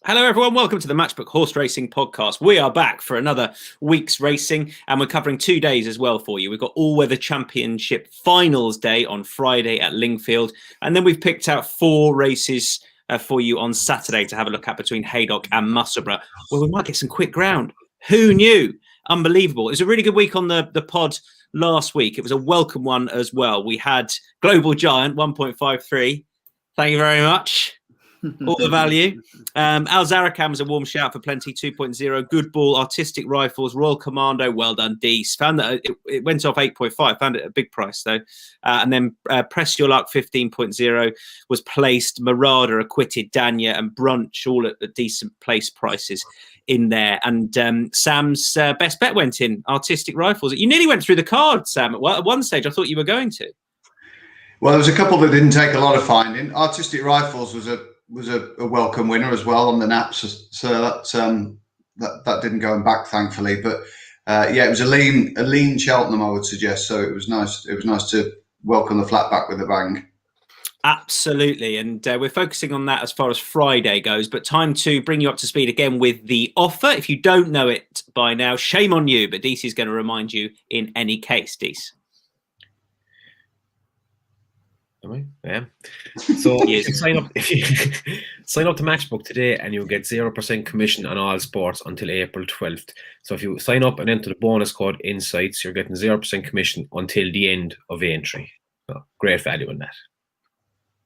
Hello, everyone. Welcome to the Matchbook Horse Racing Podcast. We are back for another week's racing, and we're covering 2 days as well for you. We've got All-Weather Championship Finals Day on Friday at Lingfield, and then we've picked out 4 races for you on Saturday to have a look at between Haydock and Musselburgh, where we might get some quick ground. Who knew? Unbelievable. It was a really good week on the pod last week. It was a welcome one as well. We had Global Giant 1.53. Thank you very much. All the value. Al Zarakam was a warm shout for Plenty 2.0. Good Ball, Artistic Rifles, Royal Commando. Well done, Deasy. Found that it went off 8.5. Found it a big price though. And then Press Your Luck 15.0 was placed. Marauder acquitted. Dania and Brunch all at decent place prices in there. And Sam's best bet went in. Artistic Rifles. You nearly went through the card, Sam. At one stage, I thought you were going to. Well, there was a couple that didn't take a lot of finding. Artistic Rifles was a welcome winner as well on the naps, so that didn't go back, thankfully. But yeah, it was a lean Cheltenham, I would suggest. So it was nice. It was nice to welcome the flat back with a bang. Absolutely, and we're focusing on that as far as Friday goes. But time to bring you up to speed again with the offer. If you don't know it by now, shame on you. But Deasy is going to remind you in any case, Deasy. Yeah. So if you sign up to Matchbook today, and you'll get 0% commission on all sports until April 12th. So if you sign up and enter the bonus code Insights, you're getting 0% commission until the end of entry. So great value in that.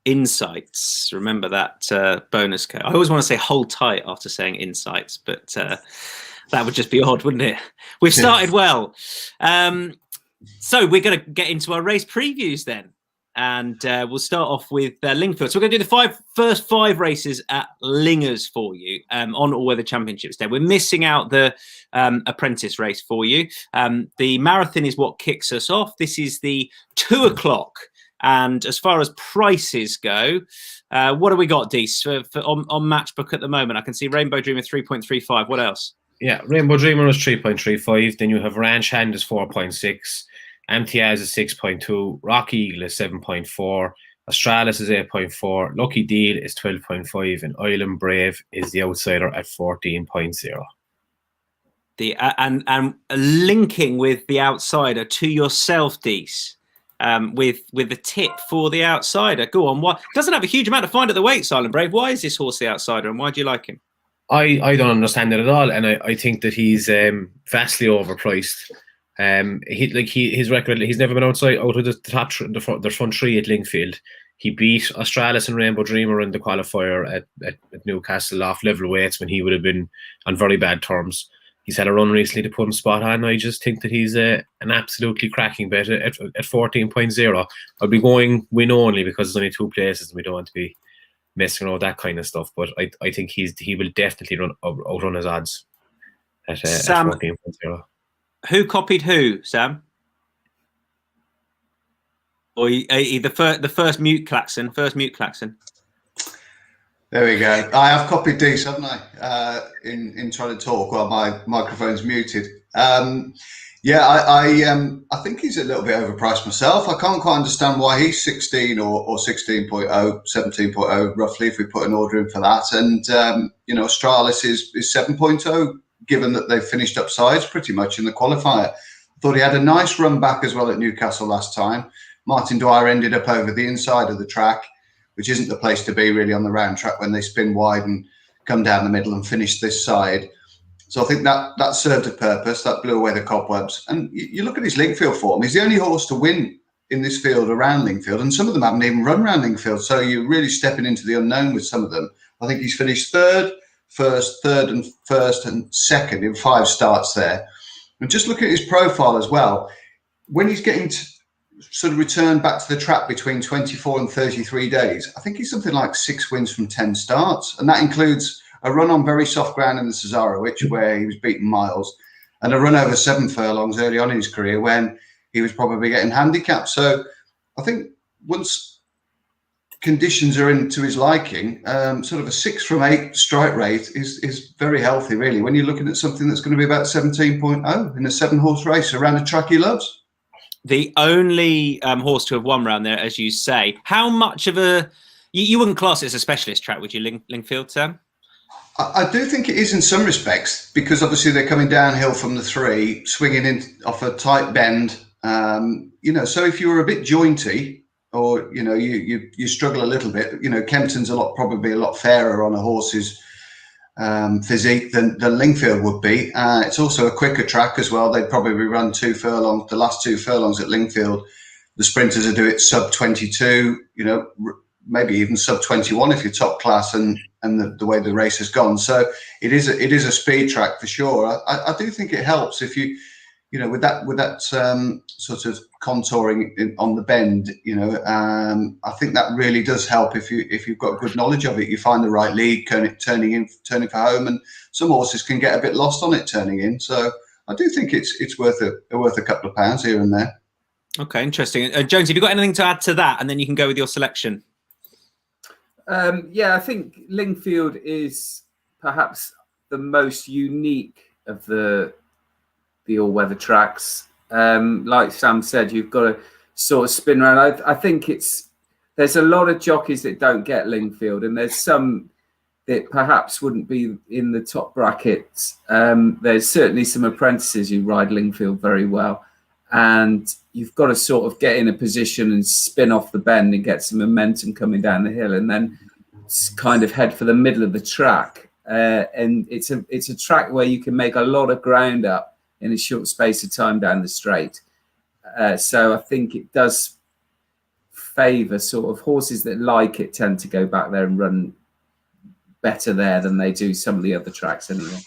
Insights. Remember that bonus code. I always want to say hold tight after saying Insights, but that would just be odd, wouldn't it? We've started well. So we're going to get into our race previews then. And we'll start off with Lingfield. So we're going to do the first five races at Lingers for you on All-Weather Championships Day. We're missing out the apprentice race for you. The marathon is what kicks us off. This is the 2 o'clock. And as far as prices go, what have we got, Deasy, on Matchbook at the moment? I can see Rainbow Dreamer 3.35. What else? Yeah, Rainbow Dreamer is 3.35. Then you have Ranch Hand is 4.6. Amtiaz is 6.2, Rocky Eagle is 7.4, Australis is 8.4, Lucky Deal is 12.5, and Island Brave is the outsider at 14.0. And linking with the outsider to yourself, Deasy, with the tip for the outsider. Go on. What doesn't have a huge amount of find at the weights, Island Brave. Why is this horse the outsider, and why do you like him? I don't understand it at all, and I think that he's vastly overpriced. His record, he's never been out of the front three at Lingfield. He beat Australis and Rainbow Dreamer in the qualifier at Newcastle off level weights when he would have been on very bad terms. He's had a run recently to put him spot on. I just think that he's an absolutely cracking bet at 14.0. I'll be going win only because there's only 2 places and we don't want to be messing around with that kind of stuff. But I think he will definitely outrun his odds at 14.0. Who copied who, Sam? Or the first mute klaxon? There we go. I have copied Deasy, haven't I? In trying to talk while my microphone's muted. Yeah, I think he's a little bit overpriced myself. I can't quite understand why he's 16 or 16.0, 17.0 roughly, if we put an order in for that. And Australis is 7.0. Given that they've finished up sides pretty much in the qualifier. I thought he had a nice run back as well at Newcastle last time. Martin Dwyer ended up over the inside of the track, which isn't the place to be really on the round track when they spin wide and come down the middle and finish this side. So I think that served a purpose, that blew away the cobwebs. And you look at his Lingfield form, he's the only horse to win in this field around Lingfield, and some of them haven't even run around Lingfield. So you're really stepping into the unknown with some of them. I think he's finished third and second in 5 starts there. And just look at his profile as well. When he's getting to sort of return back to the track between 24 and 33 days, I think he's something like 6 wins from 10 starts. And that includes a run on very soft ground in the Cesarewitch where he was beating Miles, and a run over 7 furlongs early on in his career when he was probably getting handicapped. So I think once conditions are into his liking, sort of a 6 from 8 strike rate is very healthy, really, when you're looking at something that's going to be about 17.0 in a 7-horse race around a track he loves. The only horse to have won round there, as you say. How much of you wouldn't class it as a specialist track, would you, Lingfield, Sam? I do think it is in some respects, because obviously they're coming downhill from the 3, swinging in off a tight bend. So if you were a bit jointy, or you struggle a little bit, Kempton's probably a lot fairer on a horse's physique than Lingfield would be. It's also a quicker track as well. They'd probably run 2 furlongs, the last 2 furlongs at Lingfield. The sprinters will do it sub 22, maybe even sub 21 if you're top class, and the way the race has gone. So it is a speed track for sure. I do think it helps if you with that sort of contouring on the bend. I think that really does help if you've got good knowledge of it. You find the right lead, turning for home, and some horses can get a bit lost on it turning in. So I do think it's worth a couple of pounds here and there. Okay, interesting. Jones, have you got anything to add to that, and then you can go with your selection? I think Lingfield is perhaps the most unique of the all-weather tracks. Like Sam said, you've got to sort of spin around. I think there's a lot of jockeys that don't get Lingfield, and there's some that perhaps wouldn't be in the top brackets. There's certainly some apprentices who ride Lingfield very well, and you've got to sort of get in a position and spin off the bend and get some momentum coming down the hill, and then kind of head for the middle of the track. And it's a track where you can make a lot of ground up in a short space of time down the straight. So I think it does favour sort of horses that like it tend to go back there and run better there than they do some of the other tracks anyway.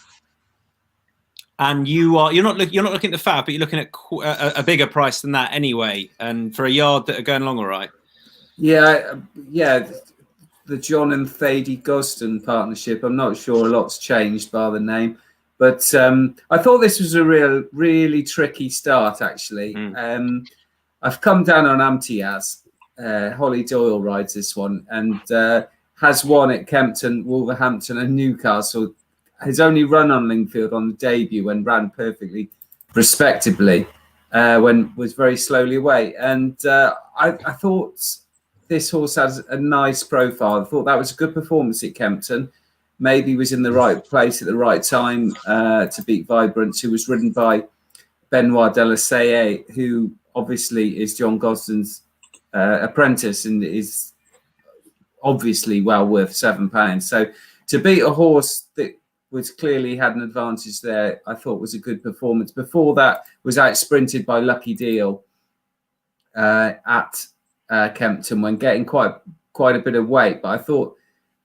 And you're not looking at the fab, but you're looking at a bigger price than that anyway. And for a yard that are going along all right. Yeah. The John and Thady Gosden partnership. I'm not sure a lot's changed by the name, but I thought this was a really tricky start actually. I've come down on Amtiaz. Holly Doyle rides this one and has won at Kempton, Wolverhampton, and Newcastle. Has only run on Lingfield on the debut and ran perfectly, respectably, when was very slowly away. And I thought this horse has a nice profile. I thought that was a good performance at Kempton. Maybe was in the right place at the right time to beat Vibrance, who was ridden by Benoit Delassalle, who obviously is John Gosden's apprentice and is obviously well worth £7. So to beat a horse that was clearly had an advantage there, I thought was a good performance. Before that, was out sprinted by Lucky Deal at Kempton when getting quite a bit of weight. But I thought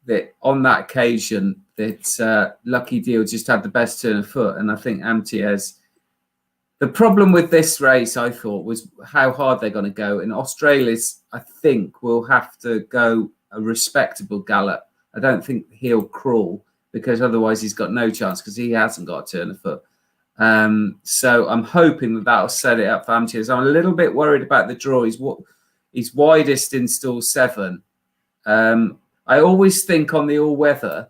that on that occasion that Lucky Deal just had the best turn of foot, and I think Amtiaz. The problem with this race, I thought, was how hard they're going to go. And Australia's, I think, will have to go a respectable gallop. I don't think he'll crawl, because otherwise he's got no chance, because he hasn't got a turn of foot. So I'm hoping that'll set it up for Amtiaz. I'm a little bit worried about the draw. He's widest in stall 7. I always think on the all-weather,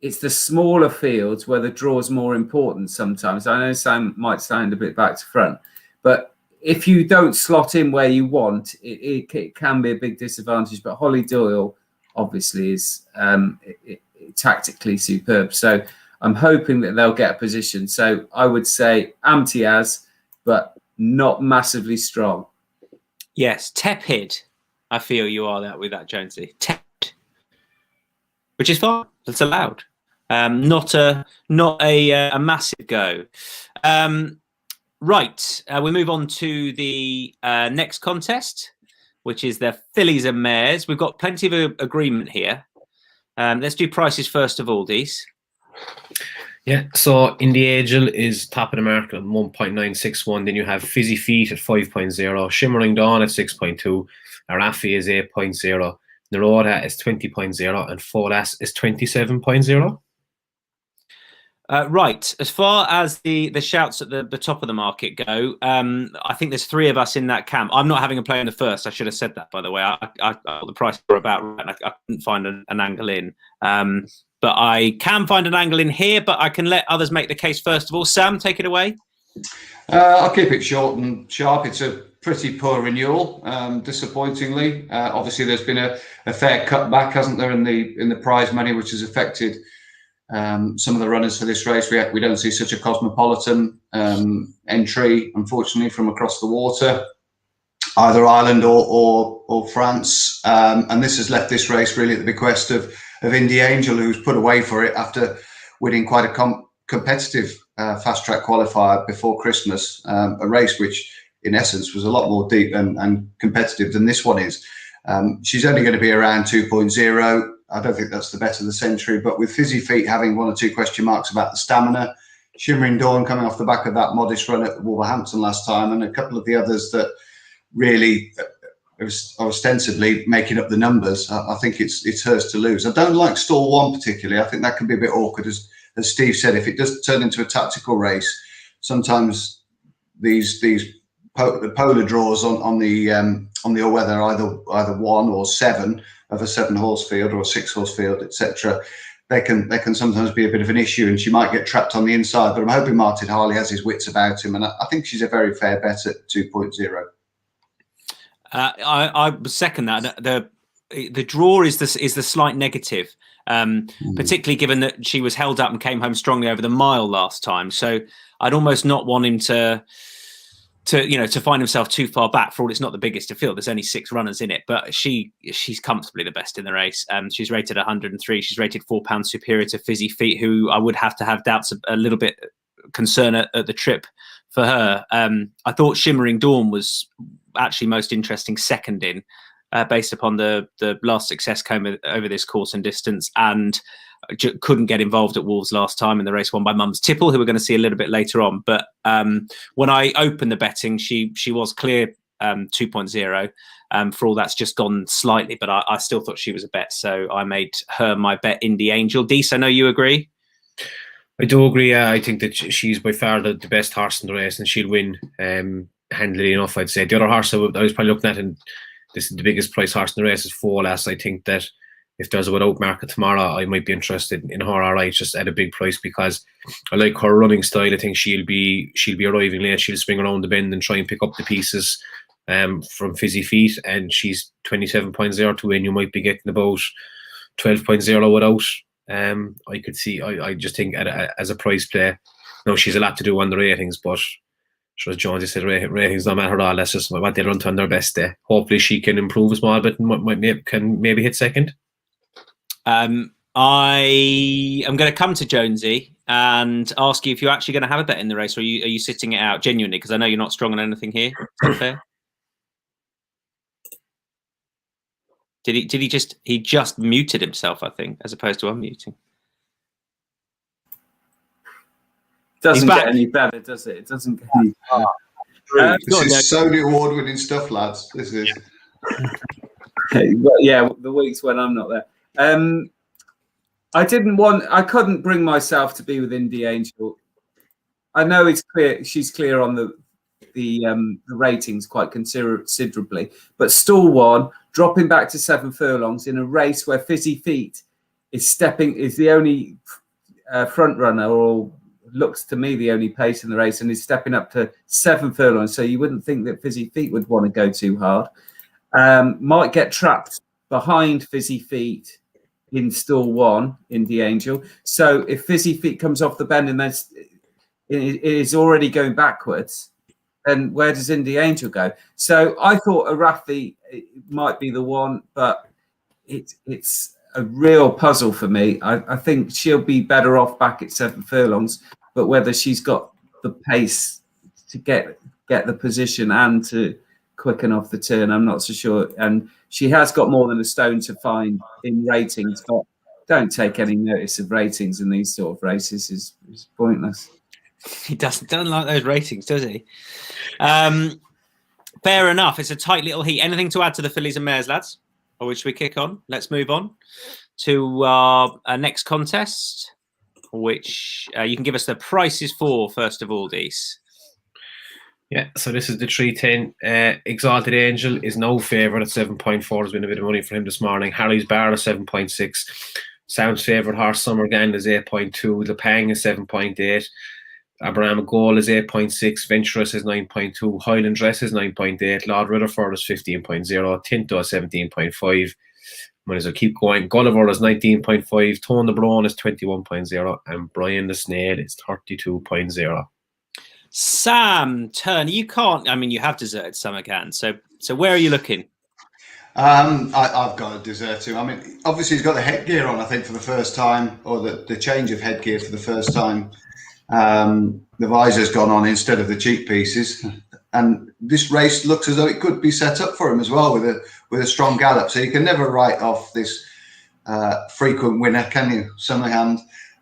it's the smaller fields where the draw is more important sometimes. I know Sam might sound a bit back to front, but if you don't slot in where you want, it can be a big disadvantage. But Holly Doyle obviously is tactically superb. So I'm hoping that they'll get a position. So I would say Amtiaz, but not massively strong. Yes, tepid. I feel you are that with that, Jonesy. Tepid, which is fine. That's allowed. Not a massive go. Right, we move on to the next contest, which is the Fillies of Mares. We've got plenty of agreement here. Let's do prices first of all, Dees. Yeah, so In the Angel is top of the market at 1.961. Then you have Fizzy Feet at 5.0, Shimmering Dawn at 6.2, Arafi is 8.0, Naroda is 20.0, and Folas is 27.0. Right, as far as the shouts at the top of the market go, I think there's 3 of us in that camp. I'm not having a play in the first. I should have said that, by the way. I the price were about right, and I couldn't find an angle in. But I can find an angle in here, but I can let others make the case first of all. Sam, take it away. I'll keep it short and sharp. It's a pretty poor renewal, disappointingly. Obviously, there's been a fair cutback, hasn't there, in the prize money, which has affected some of the runners for this race. We don't see such a cosmopolitan entry, unfortunately, from across the water, either Ireland or France. And this has left this race really at the bequest of Indie Angel, who's put away for it after winning quite a competitive fast track qualifier before Christmas, a race which in essence was a lot more deep and competitive than this one is. She's only going to be around 2.0. I don't think that's the bet of the century, but with Fizzy Feet having 1 or 2 question marks about the stamina, Shimmering Dawn coming off the back of that modest run at Wolverhampton last time, and a couple of the others that really are ostensibly making up the numbers, I think it's hers to lose. I don't like stall 1 particularly. I think that can be a bit awkward, as Steve said. If it does turn into a tactical race, sometimes the polar draws on the all-weather, either 1 or 7 of a 7-horse field or a 6-horse field, etc. They can sometimes be a bit of an issue, and she might get trapped on the inside. But I'm hoping Martin Harley has his wits about him, and I think she's a very fair bet at 2.0. I would second that. The draw is the slight negative, particularly given that she was held up and came home strongly over the mile last time. So I'd almost not want him to find himself too far back. For all it's not the biggest to field, there's only 6 runners in it, but she's comfortably the best in the race. She's rated 103. She's rated £4 superior to Fizzy Feet, who I would have to have doubts, a little bit concern at the trip for her. I thought Shimmering Dawn was actually most interesting second in, based upon the last success came over this course and distance, and couldn't get involved at Wolves last time in the race won by Mums Tipple, who we're going to see a little bit later on. But when I opened the betting, she was clear 2.0. For all that's just gone slightly, but I still thought she was a bet, so I made her my bet. Indie Angel. Deasy, I know you agree. I do agree. I think that she's by far the best horse in the race, and she'll win handily enough, I'd say. The other horse I was probably looking at, and this is the biggest price horse in the race, is Folas. I think that if there's a without market tomorrow, I might be interested in her, all right, just at a big price, because I like her running style. I think she'll be arriving late. She'll swing around the bend and try and pick up the pieces from Fizzy Feet, and she's 27.0 to win. You might be getting about 12.0 without. I could see. I just think as a price play, no, she's a lot to do on the ratings, but as Jonesy said, ratings don't matter at all. That's just what they run to on their best day. Hopefully, she can improve a small bit and can maybe hit second. I am going to come to Jonesy and ask you if you're actually going to have a bet in the race, or are you sitting it out genuinely? Because I know you're not strong on anything here. Is that fair? Did he just muted himself, I think, as opposed to unmuting? Doesn't get any better, does it? It doesn't get any better. This is Sony award-winning stuff, lads. This is. Yeah, the weeks when I'm not there. I couldn't bring myself to be with Indie Angel. I know it's clear she's clear on the ratings quite considerably, but stall 1, dropping back to 7 furlongs in a race where Fizzy Feet is the only front runner, or looks to me the only pace in the race, and is stepping up to 7 furlongs. So you wouldn't think that Fizzy Feet would want to go too hard. Might get trapped behind Fizzy Feet in stall 1, Indie Angel. So if Fizzy Feet comes off the bend and then it is already going backwards, then where does Indie Angel go? So I thought Arafi might be the one, but it's a real puzzle for me. I think she'll be better off back at 7 furlongs, but whether she's got the pace to get the position and to quicken off the turn, I'm not so sure. And she has got more than a stone to find in ratings, but don't take any notice of ratings in these sort of races. Is pointless. He doesn't like those ratings, does he? Fair enough. It's a tight little heat. Anything to add to the Fillies and Mares, lads? Or should we kick on? Let's move on to our next contest, which you can give us the prices for, first of all, Deasy. Yeah, so this is the 310. Exalted Angel is no favourite at 7.4. There's been a bit of money for him this morning. Harry's Bar is 7.6. Sound's favourite horse, Summer Gang, is 8.2. The Pang is 7.8. Abraham Goal is 8.6, Venturous is 9.2, Highland Dress is 9.8, Lord Rutherford is 15.0, Tinto is 17.5. Might as well keep going. Gulliver is 19.5, Tone the Brawn is 21.0, and Brian the Snail is 32.0. Sam Turner, you can't. I mean, you have deserted Summercan. So where are you looking? I've got to desert him. I mean, obviously he's got the headgear on, I think, for the first time, or the change of headgear for the first time. The visor's gone on instead of the cheek pieces, and this race looks as though it could be set up for him as well with a strong gallop. So you can never write off this frequent winner, can you, Summerhand?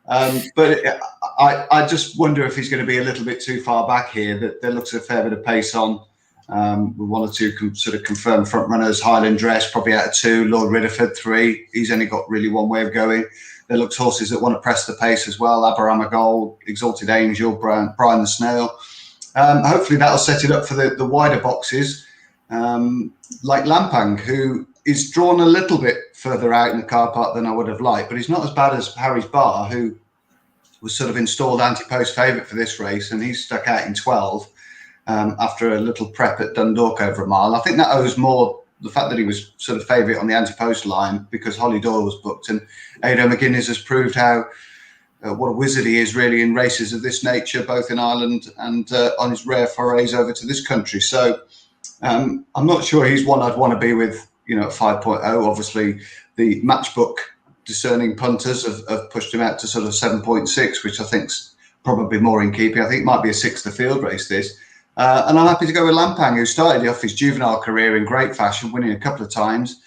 But I just wonder if he's going to be a little bit too far back here. That there looks a fair bit of pace on. With one or two sort of confirmed front runners. Highland Dress probably out of 2, Lord Ridderford 3. He's only got really one way of going. There looks horses that want to press the pace as well. Abraham Gold, Exalted Angel, Brian the Snail. Hopefully that'll set it up for the wider boxes, like Lampang, who is drawn a little bit further out in the car park than I would have liked, but he's not as bad as Harry's Bar, who was sort of installed anti-post favourite for this race, and he's stuck out in 12. After a little prep at Dundalk over a mile. I think that owes more the fact that he was sort of favourite on the anti-post line because Holly Doyle was booked, and Ado McGuinness has proved how what a wizard he is really in races of this nature, both in Ireland and on his rare forays over to this country. So I'm not sure he's one I'd want to be with, at 5.0. Obviously, the Matchbook discerning punters have pushed him out to sort of 7.6, which I think's probably more in keeping. I think it might be a 6th field race, this. And I'm happy to go with Lampang, who started off his juvenile career in great fashion, winning a couple of times.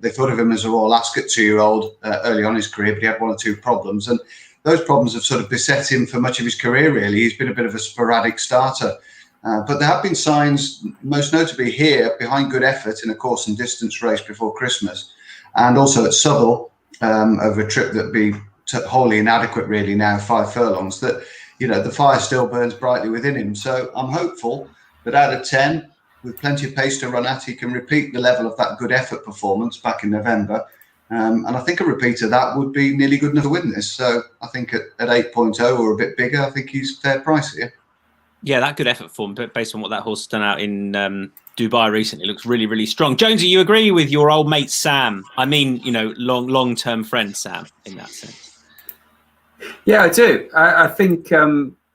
They thought of him as a Royal Ascot 2-year-old early on in his career, but he had 1 or 2 problems. And those problems have sort of beset him for much of his career, really. He's been a bit of a sporadic starter. But there have been signs, most notably here, behind good effort in a course and distance race before Christmas. And also at Southwell, over a trip that'd be wholly inadequate, really, now, 5 furlongs, that the fire still burns brightly within him. So I'm hopeful that out of 10, with plenty of pace to run at, he can repeat the level of that good effort performance back in November. And I think a repeat of that would be nearly good enough to win this. So I think at 8.0 or a bit bigger, I think he's fair price here. Yeah, that good effort form, but based on what that horse has done out in Dubai recently, looks really, really strong. Jonesy, you agree with your old mate Sam? I mean, long-term friend Sam in that sense. Yeah, I do. I think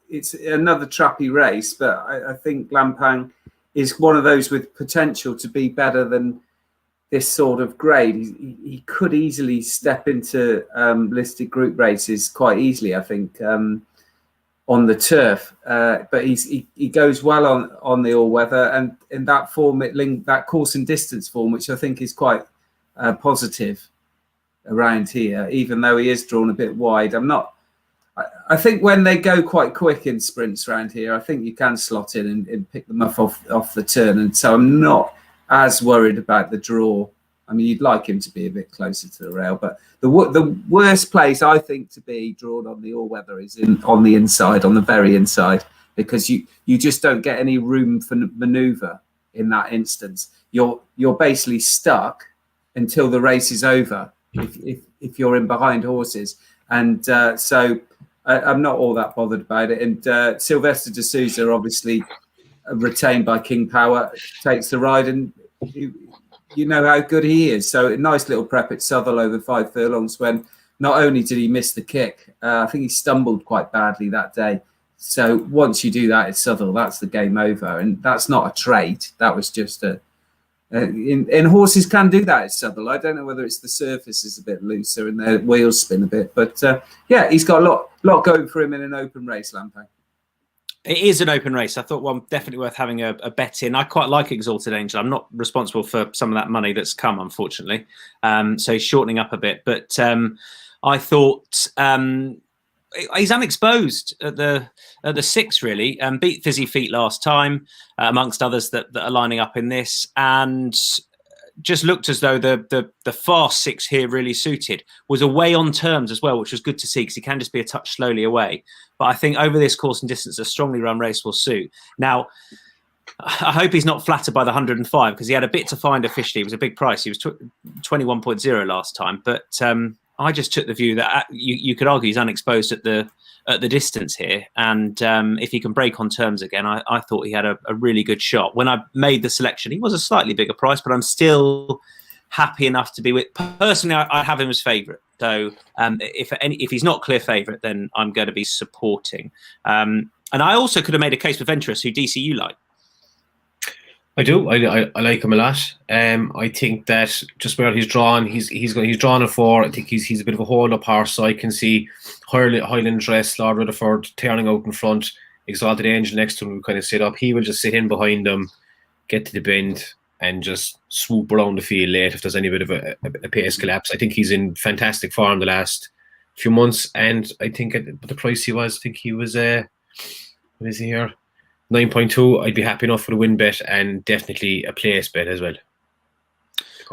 it's another trappy race, but I think Lampang is one of those with potential to be better than this sort of grade. He could easily step into listed group races quite easily, I think, on the turf. But he goes well on the all-weather, and in that form, that course and distance form, which I think is quite positive around here, even though he is drawn a bit wide. I think when they go quite quick in sprints around here, I think you can slot in and pick them up off the turn. And so I'm not as worried about the draw. I mean, you'd like him to be a bit closer to the rail, but the worst place I think to be drawn on the all-weather is on the inside, on the very inside, because you just don't get any room for manoeuvre in that instance. You're basically stuck until the race is over if you're in behind horses. And so I'm not all that bothered about it. And Sylvester de Souza, obviously retained by King Power, takes the ride, and you know how good he is. So a nice little prep at Southwell over 5 furlongs when not only did he miss the kick, I think he stumbled quite badly that day. So once you do that at Southwell, that's the game over. And that's not a trait. That was just and horses can do that at Southwell. I don't know whether it's the surface is a bit looser and the wheels spin a bit, but yeah, he's got a lot going for him in an open race, Lampang. It is an open race. I thought one definitely worth having a bet in. I quite like Exalted Angel. I'm not responsible for some of that money that's come, unfortunately. So he's shortening up a bit, but I thought he's unexposed at the 6, really. Beat Fizzy Feet last time, amongst others that are lining up in this, and just looked as though the fast 6 here really suited. Was away on terms as well, which was good to see because he can just be a touch slowly away. But I think over this course and distance, a strongly run race will suit. Now, I hope he's not flattered by the 105 because he had a bit to find officially. It was a big price. He was 21.0 last time, but I just took the view that you could argue he's unexposed at the distance here, and if he can break on terms again, I thought he had a really good shot. When I made the selection, he was a slightly bigger price, but I'm still happy enough to be with. Personally, I have him as favourite. So if he's not clear favourite, then I'm going to be supporting. And I also could have made a case for Venturous, who DC you like. I do. I like him a lot. I think that just where he's drawn, he's drawn a 4. I think he's a bit of a hold up horse. So I can see Highland Dress, Lord Rutherford turning out in front, Exalted Angel next to him, kind of sit up. He will just sit in behind them, get to the bend, and just swoop around the field late if there's any bit of a pace collapse. I think he's in fantastic form the last few months, and I think at the price he was, I think he was what is he here? 9.2. I'd be happy enough for the win bet, and definitely a place bet as well.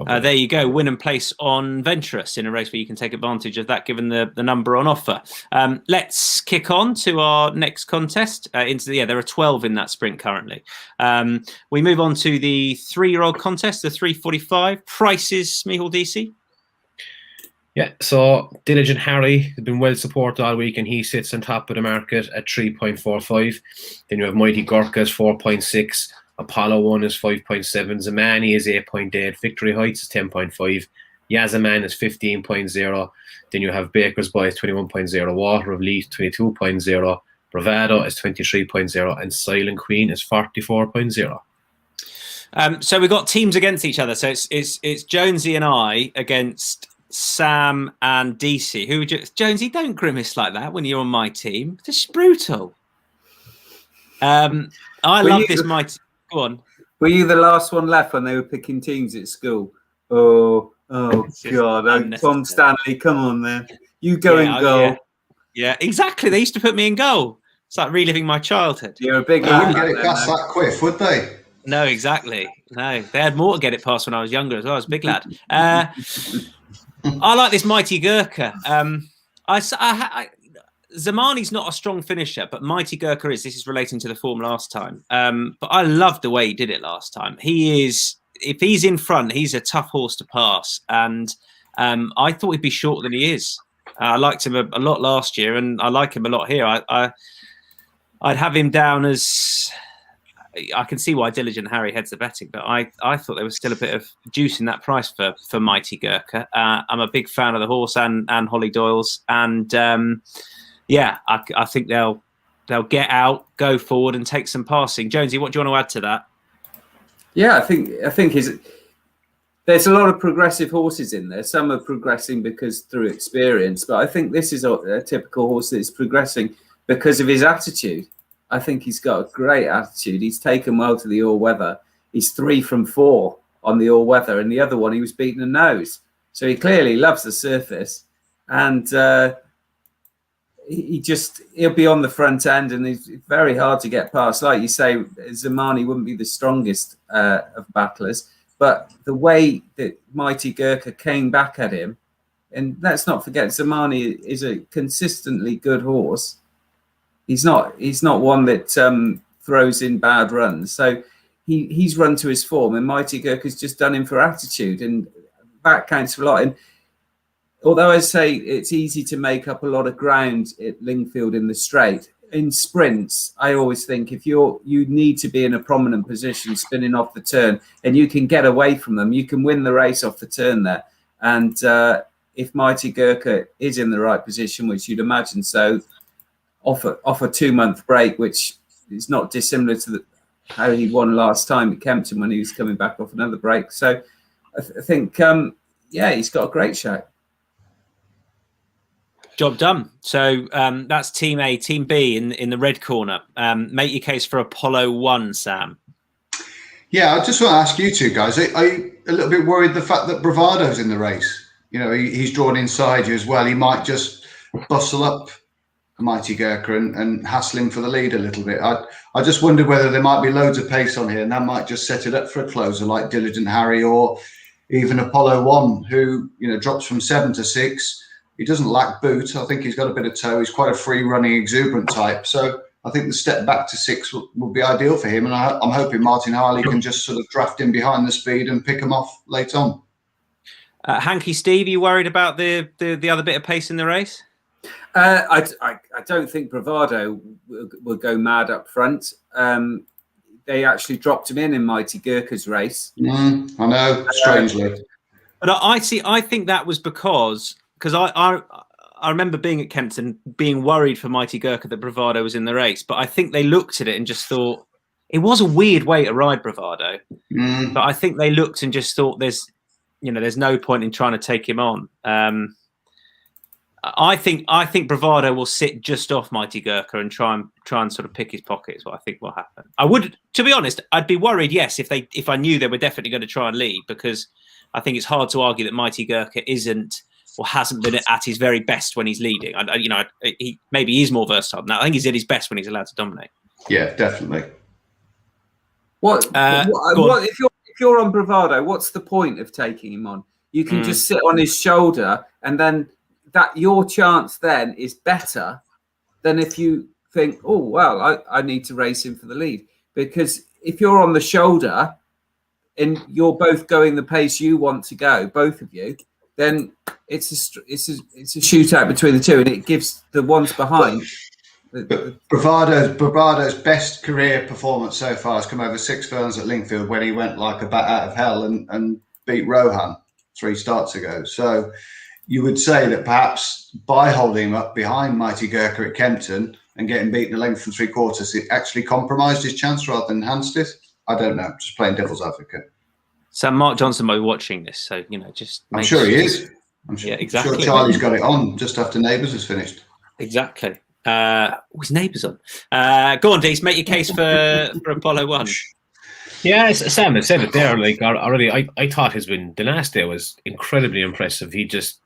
There you go, win and place on Venturous in a race where you can take advantage of that given the number on offer. Let's kick on to our next contest. There are 12 in that sprint currently. We move on to the 3-year-old contest, the 345. Prices, Micheál, DC? Yeah, so Diligent Harry has been well supported all week, and he sits on top of the market at 3.45. Then you have Mighty Gurkha is 4.6. Apollo 1 is 5.7. Zamani is 8.8. Victory Heights is 10.5. Yazaman is 15.0. Then you have Baker's Boy is 21.0. Water of Leith 22.0. Bravado is 23.0. And Silent Queen is 44.0. So we've got teams against each other. So it's Jonesy and I against Sam and DC. Who would you, Jonesy? Don't grimace like that when you're on my team. This is brutal. I love this. Go on. Were you the last one left when they were picking teams at school? Oh God! Tom Stanley, come on, man. You go in goal. Yeah, exactly. They used to put me in goal. It's like reliving my childhood. You're a big lad. They wouldn't get it past that quiff, would they? No, exactly. No, they had more to get it past when I was younger as well. I was a big lad. I like this Mighty Gurkha. Zamani's not a strong finisher, but Mighty Gurkha is. This is relating to the form last time. But I loved the way he did it last time. He is, if he's in front, he's a tough horse to pass. And I thought he'd be shorter than he is. I liked him a lot last year, and I like him a lot here. I'd have him down as. I can see why Diligent Harry heads the betting, but I thought there was still a bit of juice in that price for Mighty Gurkha. I'm a big fan of the horse and Holly Doyle's, and I think they'll get out, go forward, and take some passing. Jonesy, what do you want to add to that? Yeah, I think there's a lot of progressive horses in there. Some are progressing because through experience, but I think this is a typical horse that's progressing because of his attitude. I think he's got a great attitude. He's taken well to the all-weather. He's 3 from 4 on the all-weather, and the other one he was beating a nose. So he clearly loves the surface, and he'll be on the front end, and it's very hard to get past. Like you say, Zamani wouldn't be the strongest of battlers, but the way that Mighty Gurkha came back at him, and let's not forget, Zamani is a consistently good horse. He's not one that throws in bad runs. So he's run to his form, and Mighty Gurkha's just done him for attitude, and that counts for a lot. And although I say it's easy to make up a lot of ground at Lingfield in the straight, in sprints, I always think if you need to be in a prominent position spinning off the turn, and you can get away from them, you can win the race off the turn there. And if Mighty Gurkha is in the right position, which you'd imagine so, off a 2-month break, which is not dissimilar to how he won last time at Kempton when he was coming back off another break. So I think, he's got a great shot. Job done. So that's Team A. Team B in the red corner. Make your case for Apollo 1, Sam. Yeah, I just want to ask you two guys, are you a little bit worried the fact that Bravado's in the race? You know, he's drawn inside you as well. He might just bustle up Mighty Gurkha and hassle him for the lead a little bit. I just wondered whether there might be loads of pace on here, and that might just set it up for a closer like Diligent Harry or even Apollo 1, who drops from 7 to 6. He doesn't lack boot. I think he's got a bit of toe. He's quite a free-running, exuberant type. So I think the step back to 6 will be ideal for him, and I'm hoping Martin Harley can just sort of draft in behind the speed and pick him off late on. Hanky Steve, are you worried about the other bit of pace in the race? I don't think Bravado will go mad up front. They actually dropped him in Mighty Gurkha's race. I know, strangely. But I think that was because I remember being at Kempton, being worried for Mighty Gurkha that Bravado was in the race. But I think they looked at it and just thought it was a weird way to ride Bravado. But I think they looked and just thought there's no point in trying to take him on. I think Bravado will sit just off Mighty Gurkha and try and sort of pick his pocket is what I think will happen. I would, to be honest, I'd be worried, yes, if I knew they were definitely going to try and lead, because I think it's hard to argue that Mighty Gurkha isn't or hasn't been at his very best when he's leading. He maybe is more versatile now. I think he's at his best when he's allowed to dominate. Yeah, definitely. What if you're on Bravado? What's the point of taking him on? You can just sit on his shoulder, and then that your chance then is better than if you think, oh well, I need to race him for the lead. Because if you're on the shoulder and you're both going the pace you want to go, both of you, then it's a shootout between the two, and it gives the ones behind. Bravado's best career performance so far has come over 6 furlongs at Lingfield when he went like a bat out of hell and beat Rohan 3 starts ago. So you would say that perhaps by holding him up behind Mighty Gurkha at Kempton and getting beaten a length and 3/4, it actually compromised his chance rather than enhanced it. I don't know. Just playing devil's advocate. So Mark Johnson might be watching this, so just. I'm sure he is. I'm sure, yeah, exactly. I'm sure Charlie's got it on just after Neighbours has finished. Exactly. His Neighbours on. Go on, Dees. Make your case for Apollo 1. Yeah, Sam had said it there. Like already, I thought his win the last day was incredibly impressive. He just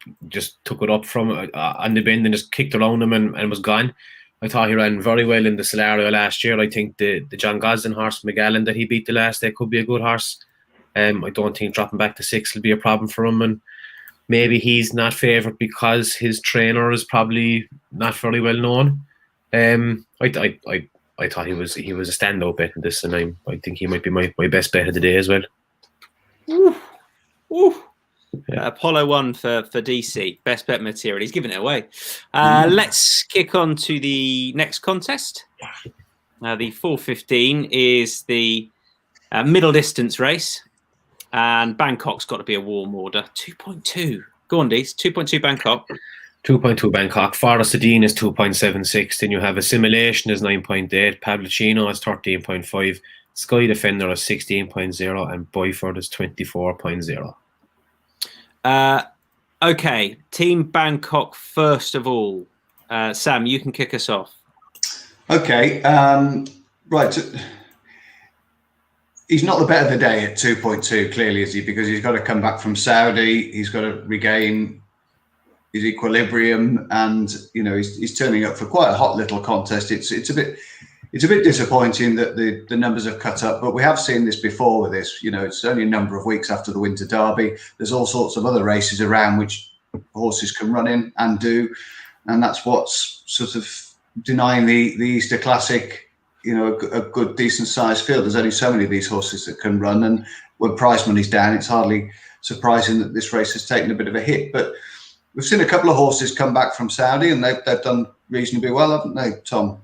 took it up from on the bend and just kicked around him and was gone. I thought he ran very well in the Solario last year. I think the John Gosden horse, Micheál, that he beat the last day could be a good horse. I don't think dropping back to 6 will be a problem for him, and maybe he's not favoured because his trainer is probably not very well known. I thought he was a standout bet in this, and I think he might be my best bet of the day as well. Ooh. Yeah. Apollo 1 for DC, best bet material. He's giving it away. Let's kick on to the next contest. The 4:15 is the middle distance race, and Bangkok's got to be a warm order. 2.2. Go on, Dees. 2.2 Bangkok. 2.2 Bangkok. Forest Dean is 2.76. Then you have Assimilation is 9.8. Pablicino is 13.5. Sky Defender is 16.0. And Boyford is 24.0. Okay. Team Bangkok first of all. Sam, you can kick us off. Okay. Right. He's not the bet of the day at 2.2, clearly, is he? Because he's got to come back from Saudi. He's got to regain his equilibrium, and he's turning up for quite a hot little contest. It's a bit disappointing that the numbers have cut up, but we have seen this before with this. It's only a number of weeks after the Winter Derby. There's all sorts of other races around which horses can run in and do, and that's what's sort of denying the Easter Classic. A good, decent-sized field. There's only so many of these horses that can run, and when prize money's down, it's hardly surprising that this race has taken a bit of a hit. But we've seen a couple of horses come back from Saudi, and they've done reasonably well, haven't they, Tom?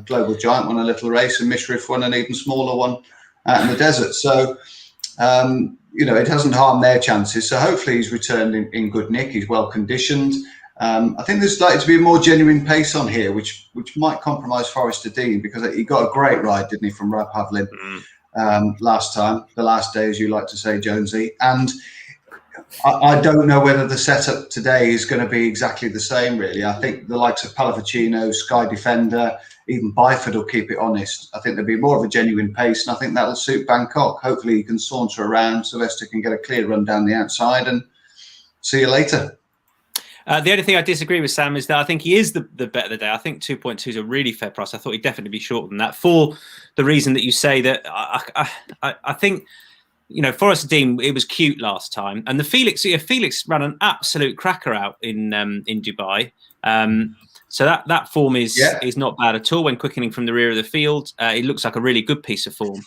Global Giant won a little race, and Mishrif won an even smaller one out in the desert. So, it hasn't harmed their chances. So hopefully he's returned in good nick. He's well conditioned. I think there's likely to be a more genuine pace on here, which might compromise Forrester Dean, because he got a great ride, didn't he, from Rab Havlin last time, the last day, as you like to say, Jonesy. And I don't know whether the setup today is going to be exactly the same, really. I think the likes of Pallavicino, Sky Defender, even Byford will keep it honest. I think there'll be more of a genuine pace, and I think that'll suit Bangkok. Hopefully he can saunter around. Sylvester can get a clear run down the outside, and see you later. The only thing I disagree with, Sam, is that I think he is the bet of the day. I think 2.2 is a really fair price. I thought he'd definitely be shorter than that, for the reason that you say that I think, Forrester Dean, it was cute last time. And the Felix ran an absolute cracker out in Dubai. So that form is not bad at all when quickening from the rear of the field. It looks like a really good piece of form.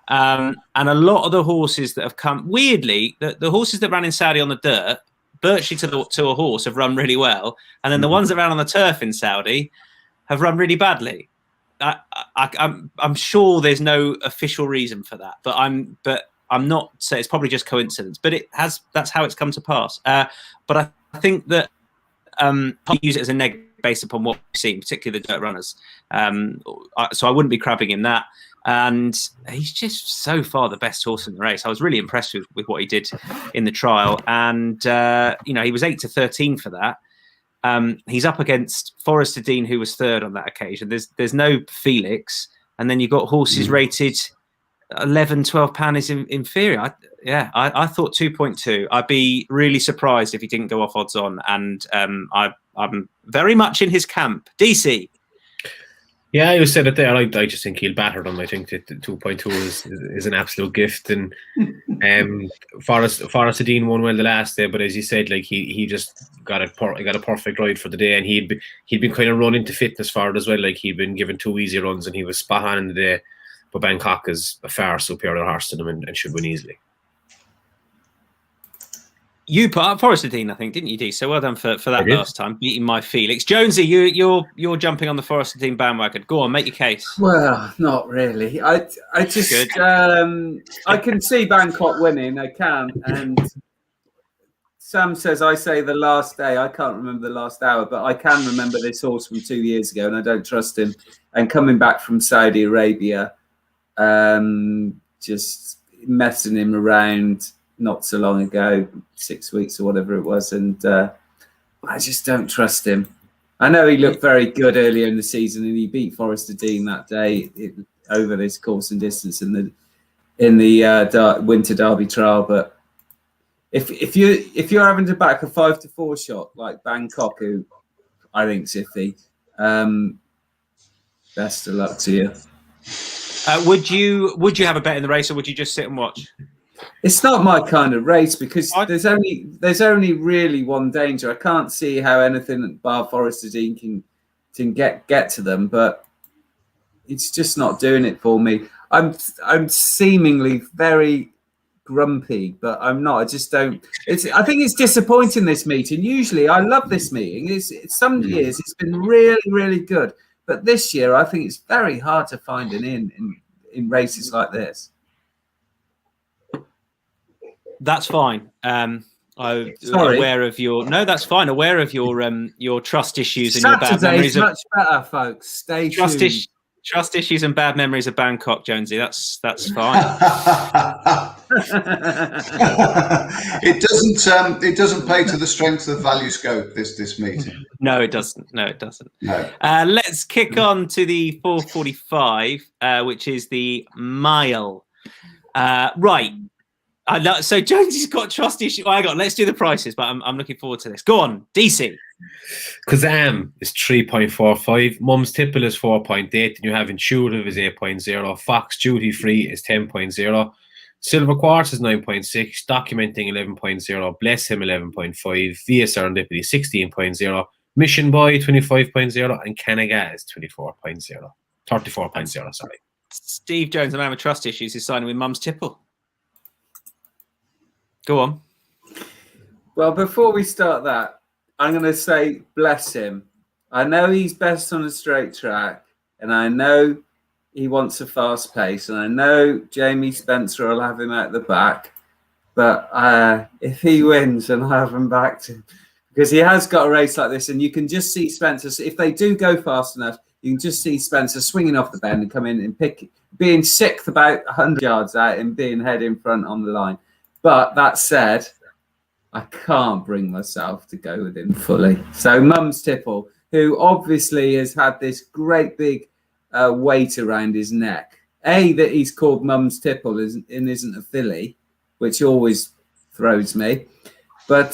And a lot of the horses that have come, weirdly, the horses that ran in Saudi on the dirt virtually to a horse have run really well, and then the ones that ran on the turf in Saudi have run really badly. I'm sure there's no official reason for that, but I'm not. So it's probably just coincidence. But that's how it's come to pass. But I think that I use it as a negative based upon what we've seen, particularly the dirt runners. So I wouldn't be crabbing him that. And he's just so far the best horse in the race. I was really impressed with what he did in the trial, and he was 8-13 for that. He's up against Forrester Dean, who was third on that occasion. There's no Felix, and then you've got horses rated 11, 12 pounds inferior. I thought 2.2. I'd be really surprised if he didn't go off odds on, and I'm very much in his camp. Deasy. Yeah, you said it there. I just think he'll batter them. I think that the 2.2 is an absolute gift. And Forrester Dean won well the last day, but as you said, like he just got a perfect ride for the day, and he'd been kind of run into fitness for it as well. Like he'd been given 2 easy runs, and he was spot on in the day. But Bangkok is a far superior horse to them and should win easily. You put up Forrester Dean, I think, didn't you, Dee? So well done for that last time, beating my Felix. Jonesy, you're jumping on the Forrester Dean bandwagon. Go on, make your case. Well, not really. I just I can see Bangkok winning. I can. And Sam says I say the last day. I can't remember the last hour, but I can remember this horse from 2 years ago, and I don't trust him. And coming back from Saudi Arabia, just messing him around not so long ago, 6 weeks or whatever it was, and I just don't trust him. I know he looked very good earlier in the season, and he beat Forrester Dean that day over this course and distance in the Winter Derby trial. But if you're having to back a 5-4 shot like Bangkok, who I think's iffy, best of luck to you. Would you have a bet in the race, or would you just sit and watch? It's not my kind of race because there's only really one danger. I can't see how anything bar Forrester Dean can get to them, but it's just not doing it for me. I'm seemingly very grumpy, but I'm not. I just don't. I think it's disappointing, this meeting. Usually, I love this meeting. It's some years it's been really, really good, but this year I think it's very hard to find an in races like this. That's fine. I'm aware of your. No, that's fine. Aware of your trust issues and your bad memories. Much better, folks. Stay tuned. Trust issues and bad memories of Bangkok, Jonesy. That's fine. It doesn't play to the strength of value scope. This meeting. No, it doesn't. No. Let's kick on to the 4:45, which is the mile. Right. So Jonesy's got trust issues. Oh, hang on, let's do the prices, but I'm looking forward to this. Go on, DC. Kazam is 3.45. Mum's Tipple is 4.8. And you have Intuitive is 8.0. Fox Duty Free is 10.0. Silver Quartz is 9.6. Documenting 11.0. Bless Him 11.5. VS Serendipity 16.0. Mission Boy 25.0. And Kanaga is 24.0. 34.0, sorry. Steve Jones, a man with trust issues, is signing with Mum's Tipple. Go on. Well, before we start that, I'm going to say bless him. I know he's best on a straight track, and I know he wants a fast pace, and I know Jamie Spencer will have him at the back. But if he wins, and I have him back to, because he has got a race like this, and you can just see Spencer. If they do go fast enough, you can just see Spencer swinging off the bend and come in and being sixth about 100 yards out and being head in front on the line. But that said, I can't bring myself to go with him fully. So Mum's Tipple, who obviously has had this great big weight around his neck. That he's called Mum's Tipple and isn't a filly, which always throws me. But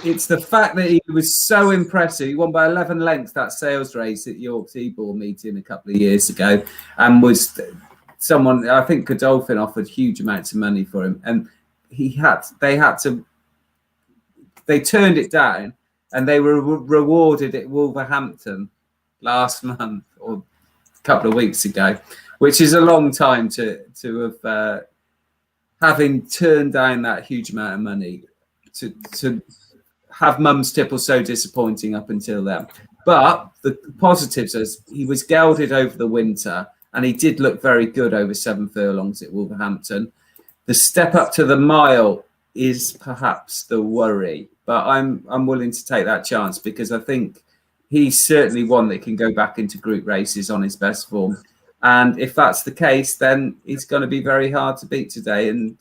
it's the fact that he was so impressive. He won by 11 lengths that sales race at York Seaboard meeting a couple of years ago, and was someone, I think Godolphin offered huge amounts of money for him, and they turned it down, and they were rewarded at Wolverhampton last month or a couple of weeks ago, which is a long time to have having turned down that huge amount of money. to have Mum's Tipple so disappointing up until then. But the positives is he was gelded over the winter, and he did look very good over 7 furlongs at Wolverhampton. The step up to the mile is perhaps the worry, but I'm willing to take that chance because I think he's certainly one that can go back into group races on his best form. And if that's the case, then he's going to be very hard to beat today. And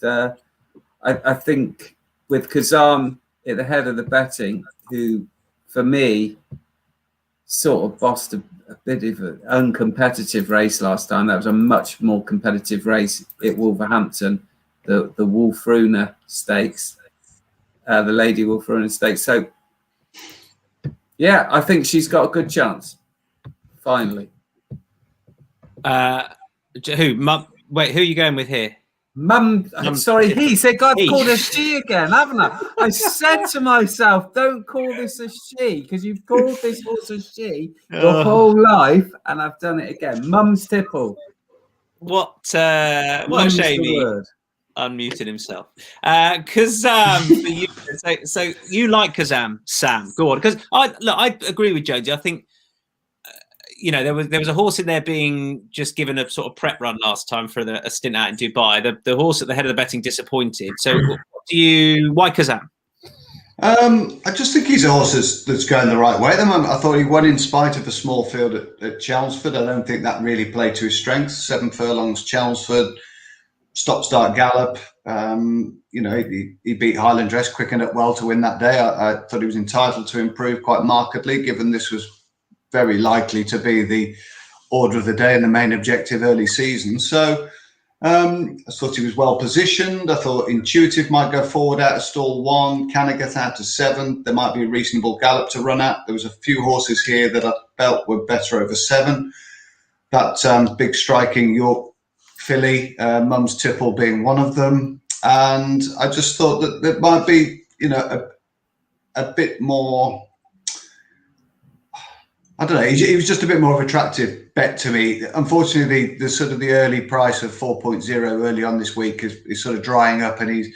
I think with Kazam at the head of the betting, who for me sort of bossed a bit of an uncompetitive race last time. That was a much more competitive race at Wolverhampton, the Wolfruna Stakes, the Lady Wolfruna Stakes. So, yeah, I think she's got a good chance. Finally. Who? Mum? Wait, who are you going with here? Sorry, he said, God, called her she again, haven't I? I said to myself, don't call this a she, because you've called this horse a she your whole life, and I've done it again. Mum's Tipple. What a shame he unmuted himself. Kazam, for you. So you like Kazam, Sam? Go on, because I agree with Jonesy. I think there was a horse in there being just given a sort of prep run last time for a stint out in Dubai. The horse at the head of the betting disappointed. So why Kazam? I just think he's a horse that's going the right way at the moment. I thought he won in spite of a small field at Chelmsford. I don't think that really played to his strengths. 7 furlongs, Chelmsford, stop-start gallop. He beat Highland Dress quick and up well to win that day. I thought he was entitled to improve quite markedly, given this was very likely to be the order of the day and the main objective early season. So I thought he was well positioned. I thought Intuitive might go forward out of stall 1, Cannigat out to 7. There might be a reasonable gallop to run at. There was a few horses here that I felt were better over 7. That big striking York filly, Mum's Tipple being one of them. And I just thought that there might be, a bit more. I don't know. He was just a bit more of an attractive bet to me. Unfortunately, the sort of the early price of 4.0 early on this week is sort of drying up, and he's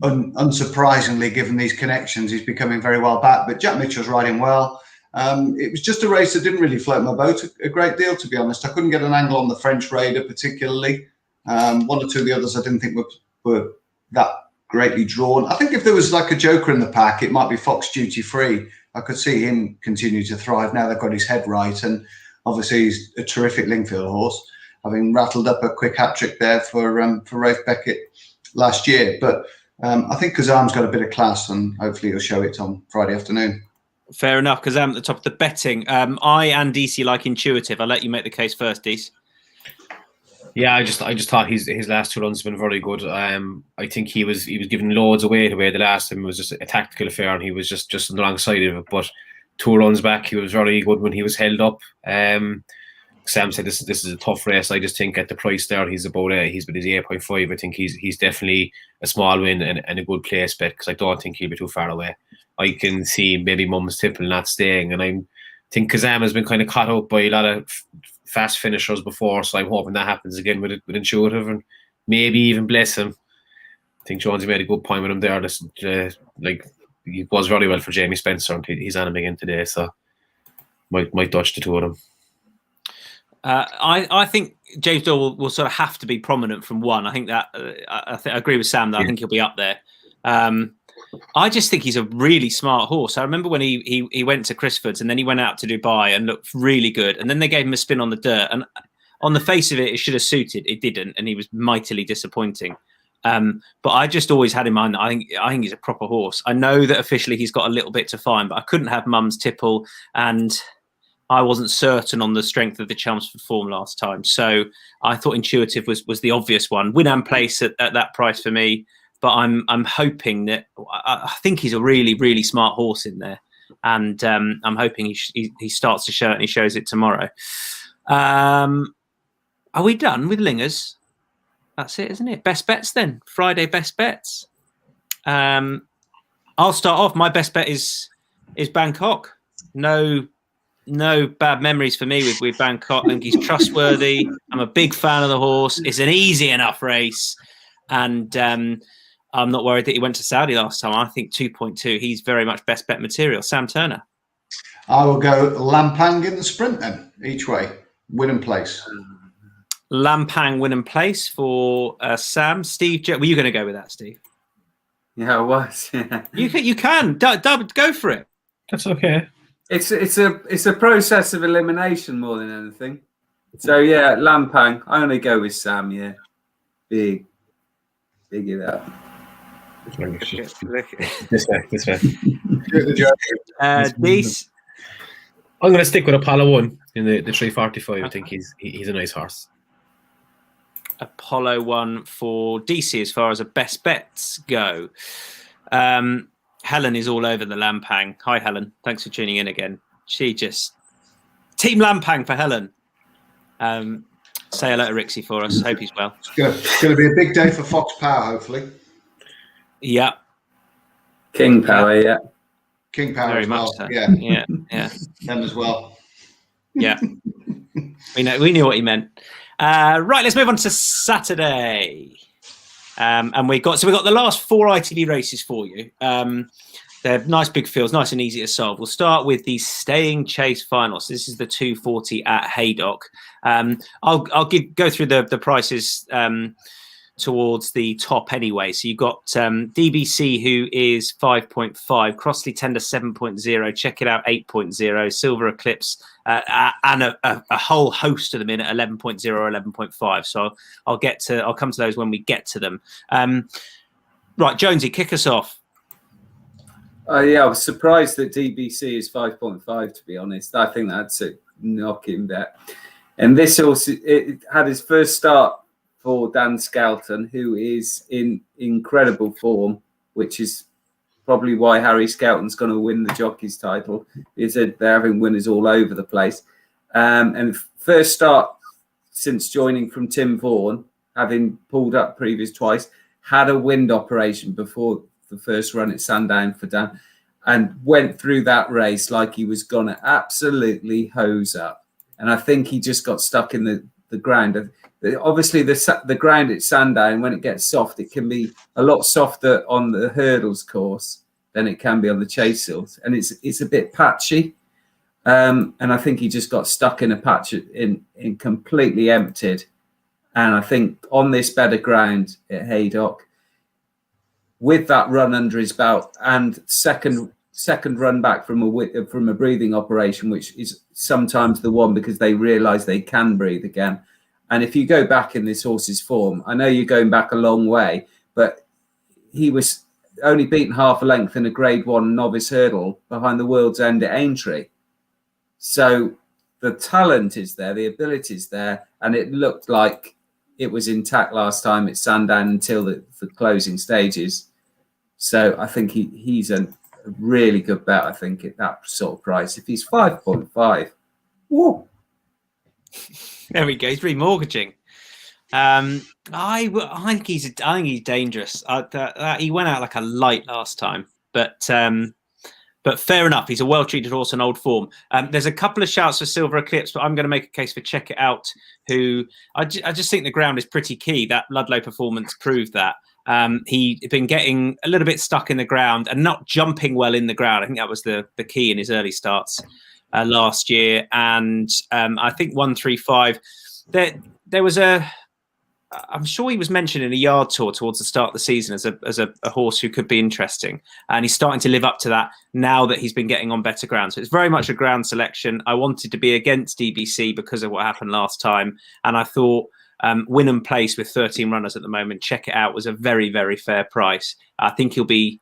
unsurprisingly, given these connections, he's becoming very well back. But Jack Mitchell's riding well. It was just a race that didn't really float my boat a great deal, to be honest. I couldn't get an angle on the French Raider particularly. One or two of the others I didn't think were that greatly drawn. I think if there was like a joker in the pack, it might be Fox Duty Free. I could see him continue to thrive now they've got his head right. And obviously he's a terrific Lingfield horse, having rattled up a quick hat-trick there for Rafe Beckett last year. But I think Kazam's got a bit of class, and hopefully he'll show it on Friday afternoon. Fair enough, Kazam at the top of the betting. I and Deasy like Intuitive. I'll let you make the case first, Deasy. Yeah, I just thought his last 2 runs have been very good. I think he was giving loads of weight away the last time. It was just a tactical affair, and he was just on the wrong side of it. But 2 runs back, he was very good when he was held up. Sam said this is a tough race. I just think at the price there, he's with his 8.5. I think he's definitely a small win and a good place bet, because I don't think he'll be too far away. I can see maybe Mum's Tipple not staying, and I think Kazam has been kind of caught up by a lot of fast finishers before, so I'm hoping that happens again with Intuitive, and maybe even Bless him. I think Jonesy made a good point with him there. He was very well for Jamie Spencer, and he's on him again today, so might dodge the 2 of them. I think James Doyle will sort of have to be prominent from 1. I think that I agree with Sam that I think he'll be up there. I just think he's a really smart horse. I remember when he went to Crisford's, and then he went out to Dubai and looked really good, and then they gave him a spin on the dirt, and on the face of it, it should have suited. It didn't, and he was mightily disappointing. But I just always had in mind that I think he's a proper horse. I know that officially he's got a little bit to find, but I couldn't have Mum's Tipple, and I wasn't certain on the strength of the Chelmsford form last time. So I thought Intuitive was the obvious one. Win and place at that price for me. But I'm hoping that I think he's a really, really smart horse in there, and I'm hoping he starts to show it, and he shows it tomorrow. Are we done with Lingers? That's it, isn't it? Best bets then. Friday best bets. I'll start off. My best bet is Bangkok. No bad memories for me with Bangkok. I think he's trustworthy. I'm a big fan of the horse. It's an easy enough race, and I'm not worried that he went to Saudi last time. I think 2.2. He's very much best bet material. Sam Turner. I will go Lampang in the sprint then, each way. Win and place. Lampang win and place for Sam. Steve, were you going to go with that, Steve? Yeah, I was. Yeah. You can. Go for it. That's okay. It's a process of elimination more than anything. So yeah, Lampang. I'm going to go with Sam. Yeah, big it up. This way. Deasy. I'm going to stick with Apollo 1 in the 345. I think he's a nice horse. Apollo 1 for Deasy as far as a best bets go. Helen is all over the Lampang. Hi, Helen. Thanks for tuning in again. She just... Team Lampang for Helen. Say hello to Rixie for us. Hope he's well. It's going to be a big day for Fox Power, hopefully. Yeah. King Power, yeah. King Power Very as much well. so. Yeah. Them as well. Yeah. We knew what he meant. Right, let's move on to Saturday. And we got the last 4 ITV races for you. They're nice big fields, nice and easy to solve. We'll start with the Staying Chase finals. This is the 240 at Haydock. I'll go through the prices towards the top anyway. So you've got DBC, who is 5.5, Crossley Tender 7.0, Check It Out 8.0, Silver Eclipse, and a whole host of them in at 11.0 or 11.5. So I'll come to those when we get to them. Right, Jonesy, kick us off. Yeah, I was surprised that DBC is 5.5, to be honest. I think that's a knocking bet. And this also, it had his first start for Dan Skelton, who is in incredible form, which is probably why Harry Skelton's going to win the jockey's title. They're having winners all over the place. And first start since joining from Tim Vaughan, having pulled up previous twice, had a wind operation before the first run at Sandown for Dan, and went through that race like he was going to absolutely hose up. And I think he just got stuck in the ground. Obviously, the ground at Sandown, when it gets soft, it can be a lot softer on the hurdles course than it can be on the chase hills, and it's a bit patchy. And I think he just got stuck in a patch in completely emptied. And I think on this better ground at Haydock, with that run under his belt and second run back from a breathing operation, which is sometimes the one because they realise they can breathe again. And if you go back in this horse's form, I know you're going back a long way, but he was only beaten half a length in a Grade 1 novice hurdle behind the World's End at Aintree. So the talent is there, the ability is there, and it looked like it was intact last time at Sandown until the closing stages. So I think he's a really good bet, I think, at that sort of price. If he's 5.5, whoa. There we go. He's remortgaging. I think he's dangerous. He went out like a light last time, but fair enough. He's a well-treated horse in old form. There's a couple of shouts for Silver Eclipse, but I'm going to make a case for Check It Out, who I just think the ground is pretty key. That Ludlow performance proved that. He'd been getting a little bit stuck in the ground and not jumping well in the ground. I think that was the key in his early starts last year. And I think 135, there was I'm sure he was mentioned in a yard tour towards the start of the season as a horse who could be interesting. And he's starting to live up to that now that he's been getting on better ground. So it's very much a ground selection. I wanted to be against DBC because of what happened last time. And I thought win and place with 13 runners at the moment, Check It Out, was a very, very fair price. I think he'll be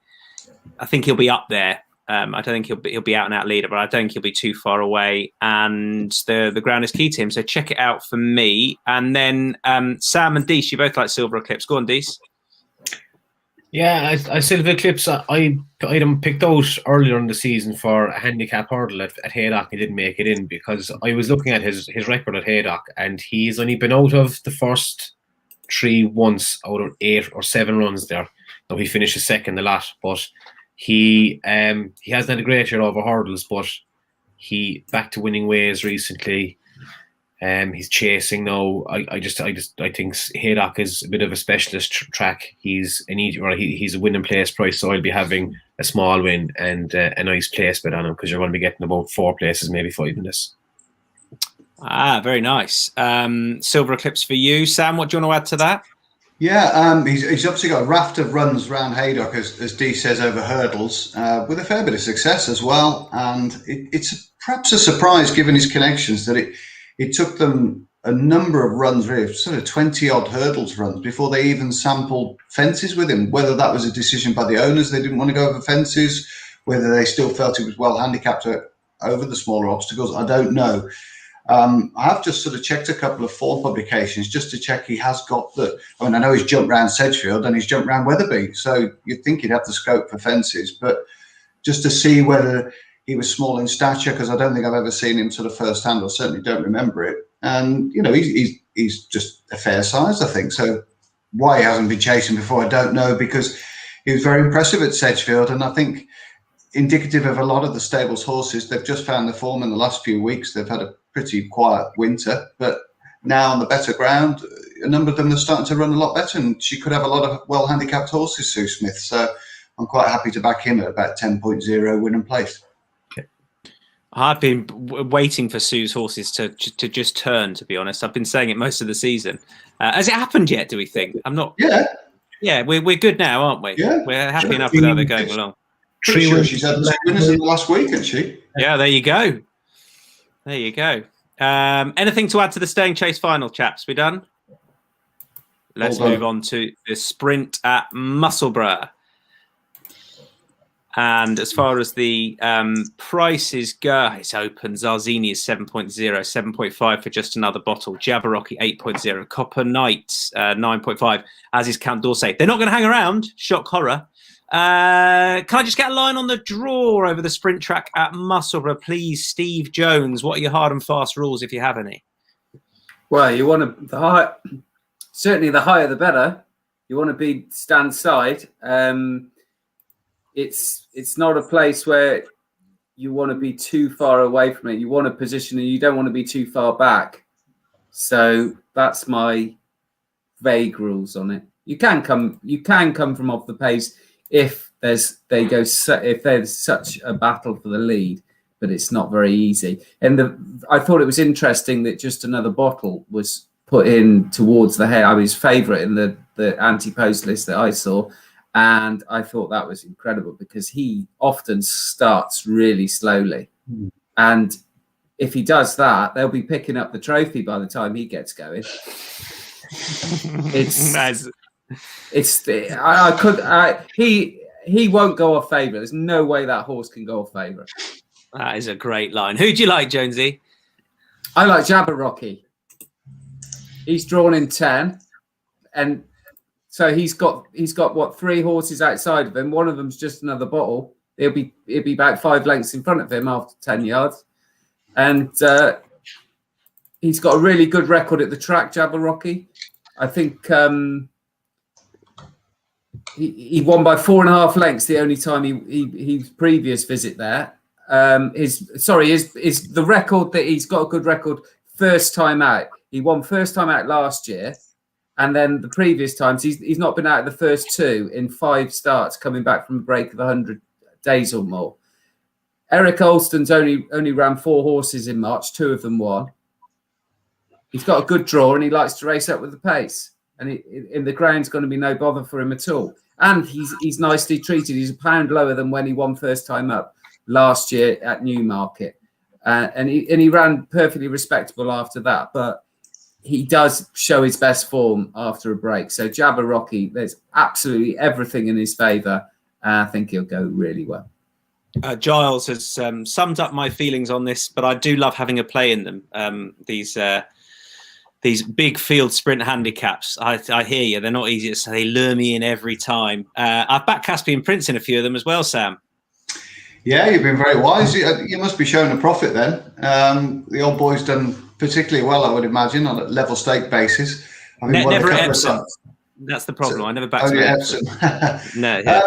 up there. I don't think he'll be out and out leader, but I don't think he'll be too far away. And the ground is key to him. So Check It Out for me. And then Sam and Deasy, you both like Silver Eclipse. Go on, Deasy. Yeah, I Silver Eclipse. I picked out earlier in the season for a handicap hurdle at Haydock. He didn't make it in because I was looking at his record at Haydock, and he's only been out of the first 3 once out of 8 or 7 runs there. Now he finishes second a lot, but he hasn't had a great year over hurdles, but he back to winning ways recently. He's chasing now. I think Haydock is a bit of a specialist track. He's a winning place price, so I'll be having a small win and a nice place bet on him, because you're going to be getting about 4 places, maybe 5 in this. Very nice. Silver Eclipse for you, Sam. What do you want to add to that? Yeah, he's obviously got a raft of runs around Haydock, as Dee says, over hurdles, with a fair bit of success as well. And it's perhaps a surprise, given his connections, that it took them a number of runs, really, sort of 20-odd hurdles runs, before they even sampled fences with him. Whether that was a decision by the owners, they didn't want to go over fences, whether they still felt he was well handicapped over the smaller obstacles, I don't know. I have just sort of checked a couple of form publications just to check he has got I know he's jumped round Sedgefield and he's jumped round Wetherby, so you'd think he'd have the scope for fences, but just to see whether he was small in stature, because I don't think I've ever seen him sort of first hand, or certainly don't remember it. And, he's just a fair size, I think. So why he hasn't been chasing before, I don't know, because he was very impressive at Sedgefield. And I think indicative of a lot of the stables' horses, they've just found the form in the last few weeks. They've had a pretty quiet winter, but now on the better ground, a number of them are starting to run a lot better, and she could have a lot of well-handicapped horses, Sue Smith. So I'm quite happy to back him at about 10.0 win and place. I've been waiting for Sue's horses to just turn, to be honest. I've been saying it most of the season. Has it happened yet, do we think? I'm not. Yeah. Yeah, we're good now, aren't we? Yeah. We're happy enough with how they're going along. Pretty sure she's had 2 winners in the last week, hasn't she? Yeah, there you go. There you go. Anything to add to the Staying Chase final, chaps? We done? Let's move on to the sprint at Musselburgh. And as far as the prices go, it's open. Zarzini is 7.0, 7.5 for Just Another Bottle. Jabberwocky 8.0, Copper Knights 9.5, as is Count d'Orsay. They're not going to hang around. Shock horror. Can I just get a line on the draw over the sprint track at Musselburgh, please, Steve Jones? What are your hard and fast rules, if you have any? Well, you want to certainly the higher the better. You want to be stand side. It's not a place where you want to be too far away from it. You want a position, and you don't want to be too far back. So that's my vague rules on it. You can come from off the pace if there's such a battle for the lead, but it's not very easy. And I thought it was interesting that Just Another Bottle was put in towards the head. I was favourite in the anti-post list that I saw. And I thought that was incredible, because he often starts really slowly. Mm. And if he does that, they'll be picking up the trophy by the time he gets going. He won't go off favourite. There's no way that horse can go off favourite. That is a great line. Who do you like, Jonesy? I like Jabberwocky. He's drawn in 10, and so he's got what, 3 horses outside of him. One of them's Just Another Bottle. He'll be about 5 lengths in front of him after 10 yards, and he's got a really good record at the track, Jabberwocky. I think he won by 4.5 lengths the only time his previous visit there. Is the record that he's got a good record first time out. He won first time out last year. And then the previous times, he's not been out of the first 2 in 5 starts, coming back from a break of 100 days or more. Eric Olston's only ran 4 horses in March, 2 of them won. He's got a good draw, and he likes to race up with the pace. And in the ground's going to be no bother for him at all. And he's nicely treated. He's a pound lower than when he won first time up last year at Newmarket. And he ran perfectly respectable after that. But he does show his best form after a break. So Jabberwocky, there's absolutely everything in his favour. I think he'll go really well. Giles has summed up my feelings on this, but I do love having a play in them. These big field sprint handicaps. I hear you. They're not easy, so they lure me in every time. I've backed Caspian Prince in a few of them as well, Sam. Yeah, you've been very wise. You must be showing a profit then. The old boy's done particularly well, I would imagine, on a level stake basis. Never at Epsom. That's the problem. I never backed Epsom. No. Yeah.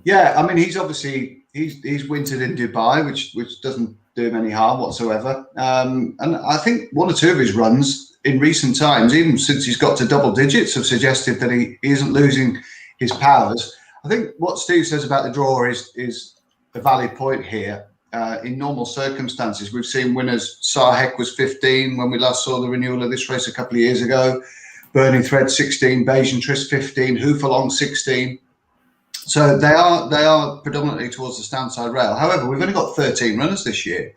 Yeah, I mean, he's obviously he's wintered in Dubai, which doesn't do him any harm whatsoever. And I think one or two of his runs in recent times, even since he's got to double digits, have suggested that he isn't losing his powers. I think what Steve says about the draw is a valid point here. In normal circumstances, we've seen winners. Sarhek was 15 when we last saw the renewal of this race a couple of years ago. Burning Thread 16, Bayesian Tris 15, Hoofalong 16. So they are predominantly towards the stand side rail. However, we've only got 13 runners this year,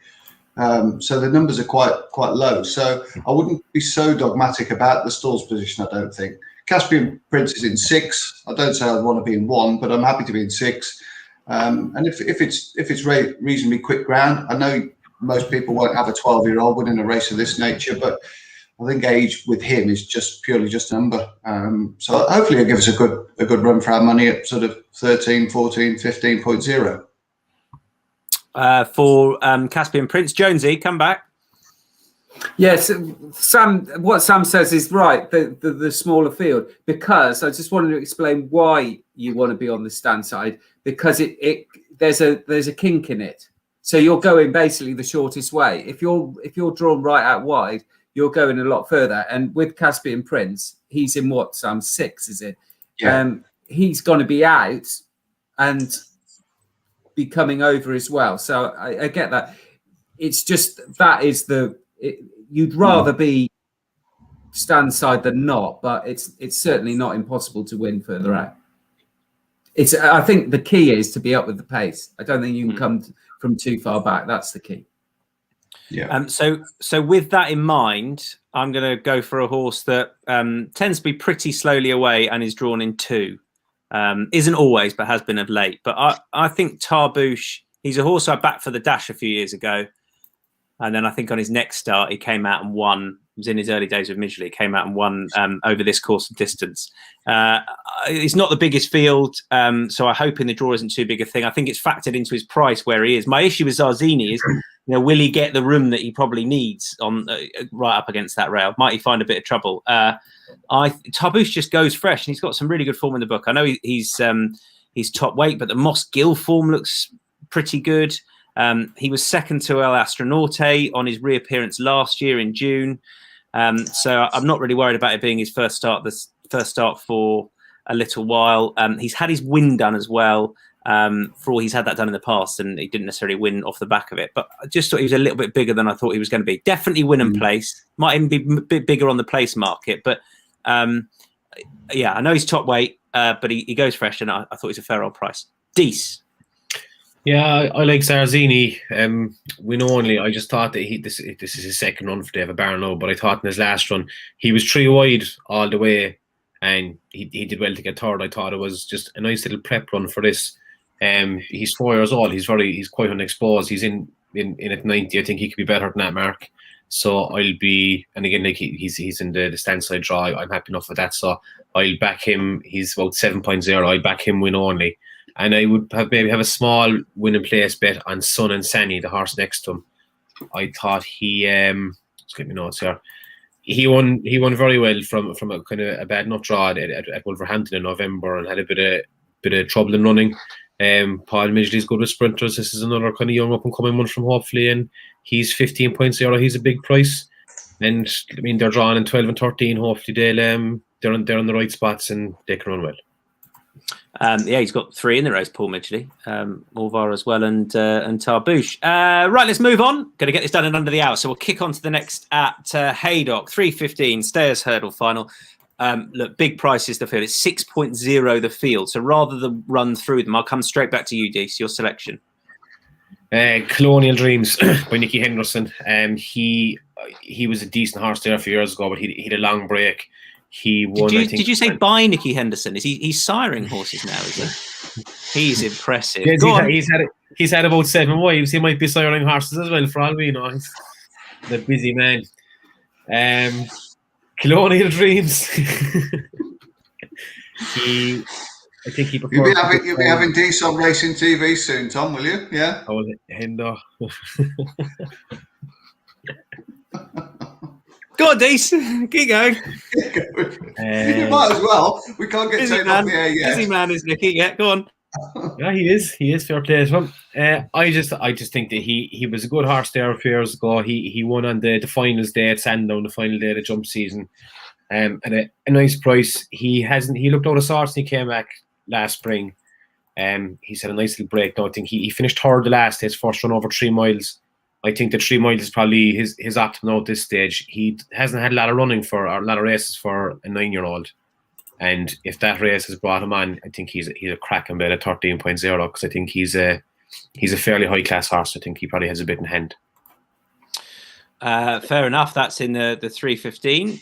so the numbers are quite low. So I wouldn't be so dogmatic about the stalls position. I don't think. Caspian Prince is in 6. I don't say I'd want to be in 1, but I'm happy to be in 6. And if it's reasonably quick ground, I know most people won't have a 12-year-old winning a race of this nature, but I think age with him is just purely a number. So hopefully it'll give us a good run for our money at sort of 13, 14, 15.0. For Caspian Prince, Jonesy, come back. Yes, Sam. What Sam says is right. The smaller field, because I just wanted to explain why you want to be on the stand side, because there's a kink in it. So you're going basically the shortest way. If you're drawn right out wide, you're going a lot further. And with Caspian Prince, he's in what, Sam, 6, is it? Yeah. He's going to be out and be coming over as well. So I get that. It's just that is you'd rather be stand side than not, but it's certainly not impossible to win further out. I think the key is to be up with the pace. I don't think you can come from too far back. That's the key. Yeah. So with that in mind, I'm going to go for a horse that tends to be pretty slowly away and is drawn in 2. Isn't always, but has been of late. But I think Tarbouche, he's a horse I backed for the Dash a few years ago. And then I think on his next start, he came out and won. It was in his early days with Micheál. He came out and won over this course of distance. It's not the biggest field, so I hope in the draw isn't too big a thing. I think it's factored into his price where he is. My issue with Zarzini is, will he get the room that he probably needs on right up against that rail? Might he find a bit of trouble? Tarbouche just goes fresh, and he's got some really good form in the book. I know he's top weight, but the Moss Gill form looks pretty good. He was second to El Astronaute on his reappearance last year in June. So I'm not really worried about it being his first start for a little while. He's had his win done as well. For all he's had that done in the past, and he didn't necessarily win off the back of it. But I just thought he was a little bit bigger than I thought he was going to be. Definitely win and place. Might even be a bit bigger on the place market. But yeah, I know he's top weight, but he goes fresh, and I thought he's a fair old price. Deasy. Yeah, I like Zarzini. I just thought that this is his second run for David Barlow, but I thought in his last run he was 3 wide all the way, and he did well to get third. I thought it was just a nice little prep run for this. He's 4 years old. He's quite unexposed. He's in at 90. I think he could be better than that mark. So I'll be, and again, like he's in the stand side draw. I'm happy enough with that. So I'll back him. He's about 7.0. I'll back him win only. And I would maybe have a small win and place bet on Sun and Sani, the horse next to him. I thought he let's get my notes here. He won very well from a kind of a bad nut draw at Wolverhampton in November, and had a bit of trouble in running. Paul Midgley's good with sprinters. This is another kind of young up and coming one from Hopefully, and he's 15.0. He's a big price, and I mean they're drawn in 12 and 13. Hopefully they're on the right spots and they can run well. Yeah, he's got 3 in the race, Paul Midgley, Orvar as well, and Tarbouche. Right, let's move on. Going to get this done in under the hour, so we'll kick on to the next at Haydock, 3:15 Stayers Hurdle final. Look, big prices the field. It's 6.0 the field. So rather than run through them, I'll come straight back to you, Deasy, your selection. Colonial Dreams by Nicky Henderson. He was a decent horse there a few years ago, but he had a long break. He won. Did you say by Nicky Henderson? He's siring horses now? Is he? He's impressive. Yes, he's had about 7 wives. He might be siring horses as well, for all we know. He's the busy man. Colonial Dreams. I think he prefers. You'll be having Deasy on racing TV soon, Tom, will you? Yeah. Oh, Hendo. Go on, Deasy. Keep going. You might as well. We can't get taken off the air yet. Busy man is Nicky. Yeah, go on. Yeah, he is. He is, fair play to him. I just think that he was a good horse there a few years ago. He won on the finals day at Sandown, the final day of the jump season. At a nice price. He looked out of sorts and he came back last spring. He's had a nice little break now. I think he finished third the last day, his first run over 3 miles. I think the 3 miles is probably his optimum at this stage. He hasn't had a lot of races for a 9-year-old. And if that race has brought him on, I think he's a cracking bet at 13.0 because I think he's a fairly high class horse. I think he probably has a bit in hand. Fair enough. That's in the 3:15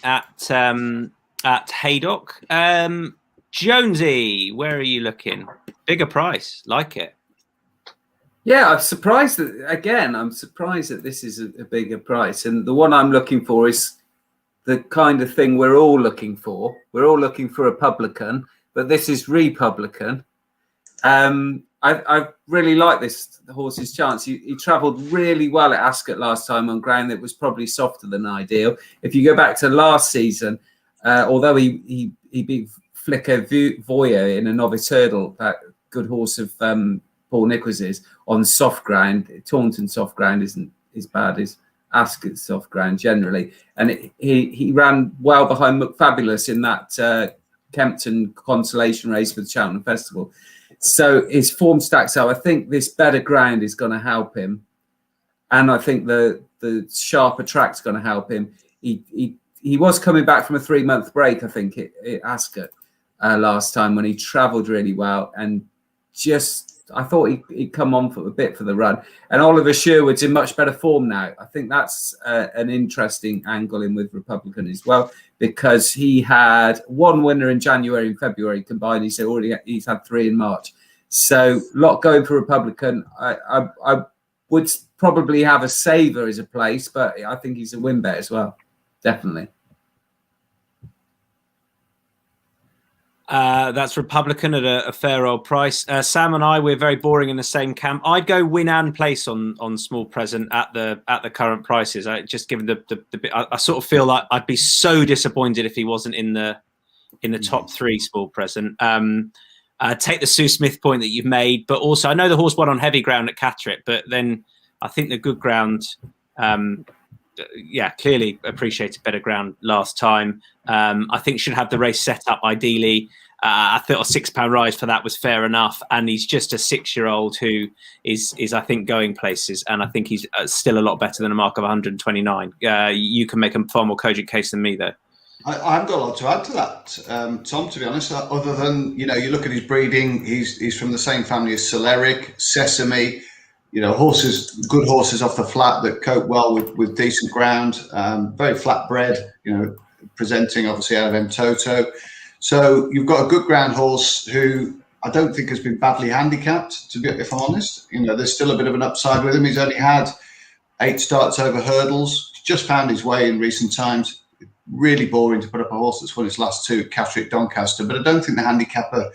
at Haydock. Jonesy, where are you looking? Bigger price, like it. Yeah, I'm surprised that this is a bigger price, and the one I'm looking for is the kind of thing we're all looking for. We're all looking for a Republican, but this is Republican. I really like this horse's chance. He travelled really well at Ascot last time on ground that was probably softer than ideal. If you go back to last season, although he beat Flicker Voyer in a novice hurdle, that good horse of Paul Nichols's, on soft ground. Taunton soft ground isn't as bad as Ascot soft ground generally, and he ran well behind McFabulous in that Kempton consolation race for the Cheltenham Festival. So his form stacks up. I think this better ground is going to help him, and I think the sharper track's going to help him. He was coming back from a 3-month break, I think, at Ascot last time when he travelled really well, and just I thought he'd come on for a bit for the run. And Oliver Sherwood's in much better form now. I think that's an interesting angle in with Republican as well, because he had 1 winner in January and February combined. He's had 3 in March. So a lot going for Republican. I would probably have a saver as a place, but I think he's a win bet as well. Definitely. That's Republican at a fair old price. Sam and I, we're very boring in the same camp. I'd go win and place on small present at the current prices. Just given I sort of feel like I'd be so disappointed if he wasn't in the top 3 small present. Take the Sue Smith point that you've made, but also I know the horse won on heavy ground at Catterick, but then I think the good ground, clearly appreciated better ground last time. I think should have the race set up ideally. I thought a £6 rise for that was fair enough, and he's just a 6-year-old who is I think going places, and I think he's still a lot better than a mark of 129. You can make a far more cogent case than me though. I haven't got a lot to add to that, Tom, to be honest, other than, you look at his breeding, he's from the same family as Celeric, Sesame, good horses off the flat that cope well with decent ground, very flat bred, presenting obviously out of M Toto. So you've got a good ground horse who I don't think has been badly handicapped, if I'm honest. There's still a bit of an upside with him. He's only had 8 starts over hurdles. He's just found his way in recent times. Really boring to put up a horse that's won his last 2 at Catterick Doncaster, but I don't think the handicapper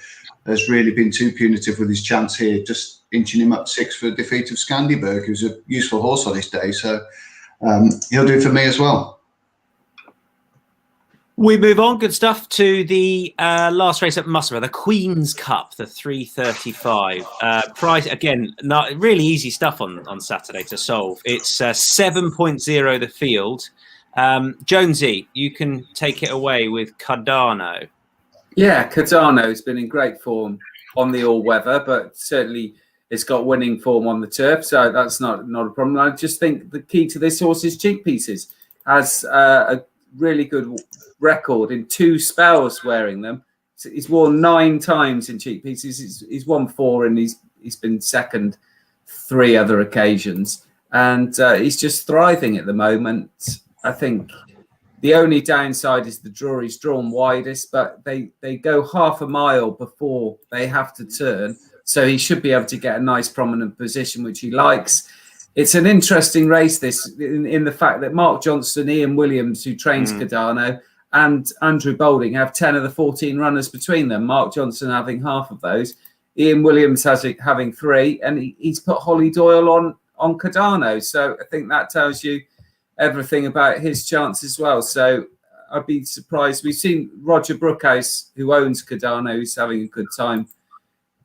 has really been too punitive with his chance here, just inching him up 6 for a defeat of Scandyberg, who's a useful horse on his day. So he'll do it for me as well. We move on. Good stuff to the last race at Musselburgh, the Queen's Cup, the 3:35. Price again, not really easy stuff on Saturday to solve. It's 7.0 the field. Jonesy, you can take it away with Cardano. Yeah, Cardano's been in great form on the all-weather, but certainly it's got winning form on the turf, so that's not a problem. I just think the key to this horse is cheek pieces. Has a really good record in 2 spells wearing them. So he's worn 9 times in cheek pieces. He's won 4 and he's been second 3 other occasions, and he's just thriving at the moment. I think the only downside is the draw. He's drawn widest, but they go half a mile before they have to turn. So he should be able to get a nice prominent position, which he likes. It's an interesting race, this, in the fact that Mark Johnston, Ian Williams, who trains Cardano, and Andrew Boulding have 10 of the 14 runners between them. Mark Johnston having half of those. Ian Williams having 3, and he's put Holly Doyle on Cardano. So I think that tells you everything about his chance as well. So I'd be surprised. We've seen Roger Brookhouse, who owns Cardano, who's having a good time.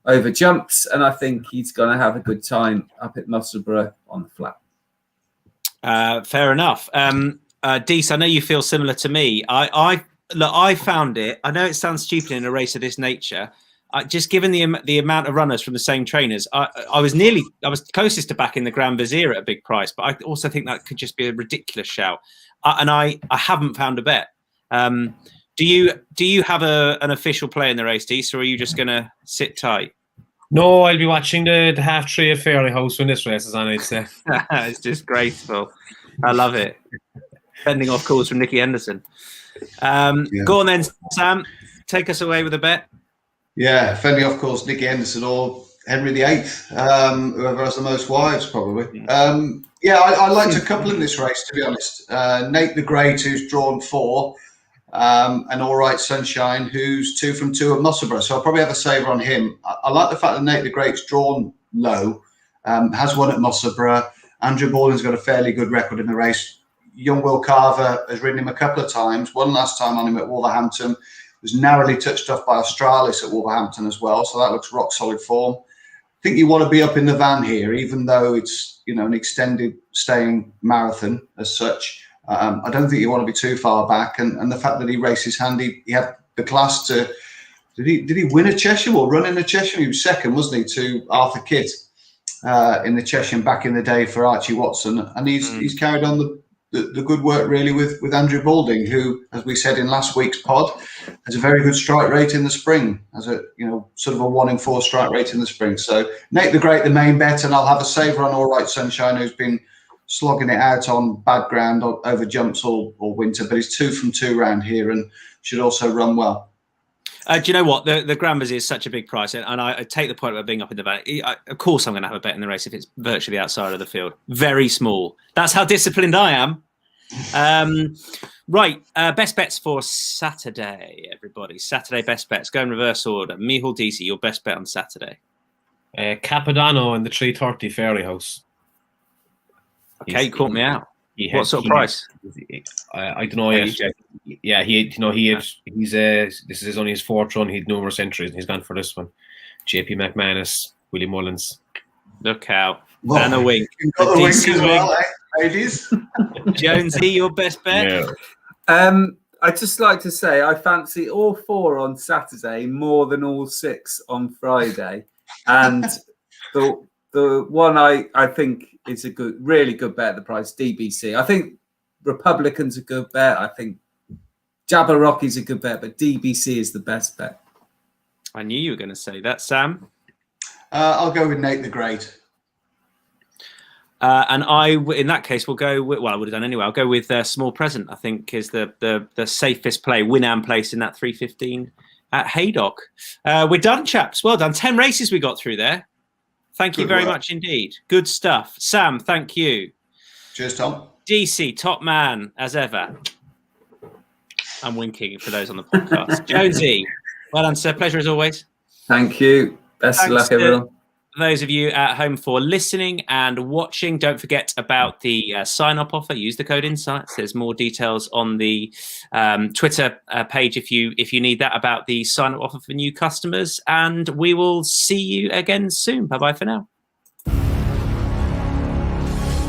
over jumps, and I think he's going to have a good time up at Musselburgh on the flat. Fair enough. Dees, I know you feel similar to me. I found it. I know it sounds stupid in a race of this nature. Just given the amount of runners from the same trainers, I was closest to backing the Grand Vizier at a big price, but I also think that could just be a ridiculous shout. And I haven't found a bet. Do you have an official play in the race, Dees, or are you just going to sit tight? No, I'll be watching the half tree at Fairley House when this race is on, I'd say. It's just graceful. I love it. Fending off calls from Nicky Henderson. Go on then, Sam. Take us away with a bet. Yeah, fending off calls Nicky Henderson or Henry VIII, whoever has the most wives, probably. I liked a couple in this race, to be honest. Nate the Great, who's drawn 4, and All Right Sunshine, who's 2 from 2 at Musselburgh. So I'll probably have a saver on him. I like the fact that Nate the Great's drawn low, has won at Musselburgh. Andrew Baldwin's got a fairly good record in the race. Young Will Carver has ridden him a couple of times. One last time on him at Wolverhampton. Was narrowly touched off by Australis at Wolverhampton as well. So that looks rock solid form. I think you want to be up in the van here, even though it's an extended staying marathon as such. I don't think you want to be too far back. And the fact that he races handy, he had the class to. Did he win a Cheshire or run in a Cheshire? He was second, wasn't he, to Arthur Kitt in the Cheshire back in the day for Archie Watson, and he's carried on the good work really with Andrew Balding, who, as we said in last week's pod, has a very good strike rate in the spring, has a sort of a 1 in 4 strike rate in the spring. So Nate the Great, the main bet, and I'll have a saver on All Right Sunshine, who's been slogging it out on bad ground over jumps all winter, but he's 2 from 2 round here and should also run well. Do you know what? The Grand Vizier is such a big price, and I take the point about being up in the van. Of course, I'm going to have a bet in the race if it's virtually outside of the field. Very small. That's how disciplined I am. Right. Best bets for Saturday, everybody. Saturday best bets. Go in reverse order. Micheál, Deasy, your best bet on Saturday. Capodanno in the 3:30 Fairley House. Okay, you caught me out. What sort of price? I don't know yet. Yeah, this is only his 4th run. He had numerous entries, and he's gone for this one. JP McManus, Willie Mullins. Look out. And a wink. You've got the wink as well, ladies. Jonesy, your best bet? Yeah. I'd just like to say I fancy all 4 on Saturday more than all 6 on Friday. And the one I think is a really good bet at the price, DBC. I think Republican's a good bet. I think Jabberwocky's a good bet, but DBC is the best bet. I knew you were going to say that, Sam. I'll go with Nate the Great. And in that case, we'll go with, I would have done anyway. I'll go with Small Present, I think, is the safest play, win-and place in that 3:15 at Haydock. We're done, chaps. Well done. 10 races we got through there. Thank you very much indeed. Good stuff. Sam, thank you. Cheers, Tom. DC, top man, as ever. I'm winking for those on the podcast. Jonesy, well done, sir. Pleasure as always. Thank you. Best of luck, everyone. Those of you at home for listening and watching, don't forget about the sign-up offer. Use the code INSIGHTS. There's more details on the Twitter page if you need that, about the sign-up offer for new customers. And we will see you again soon. Bye-bye for now.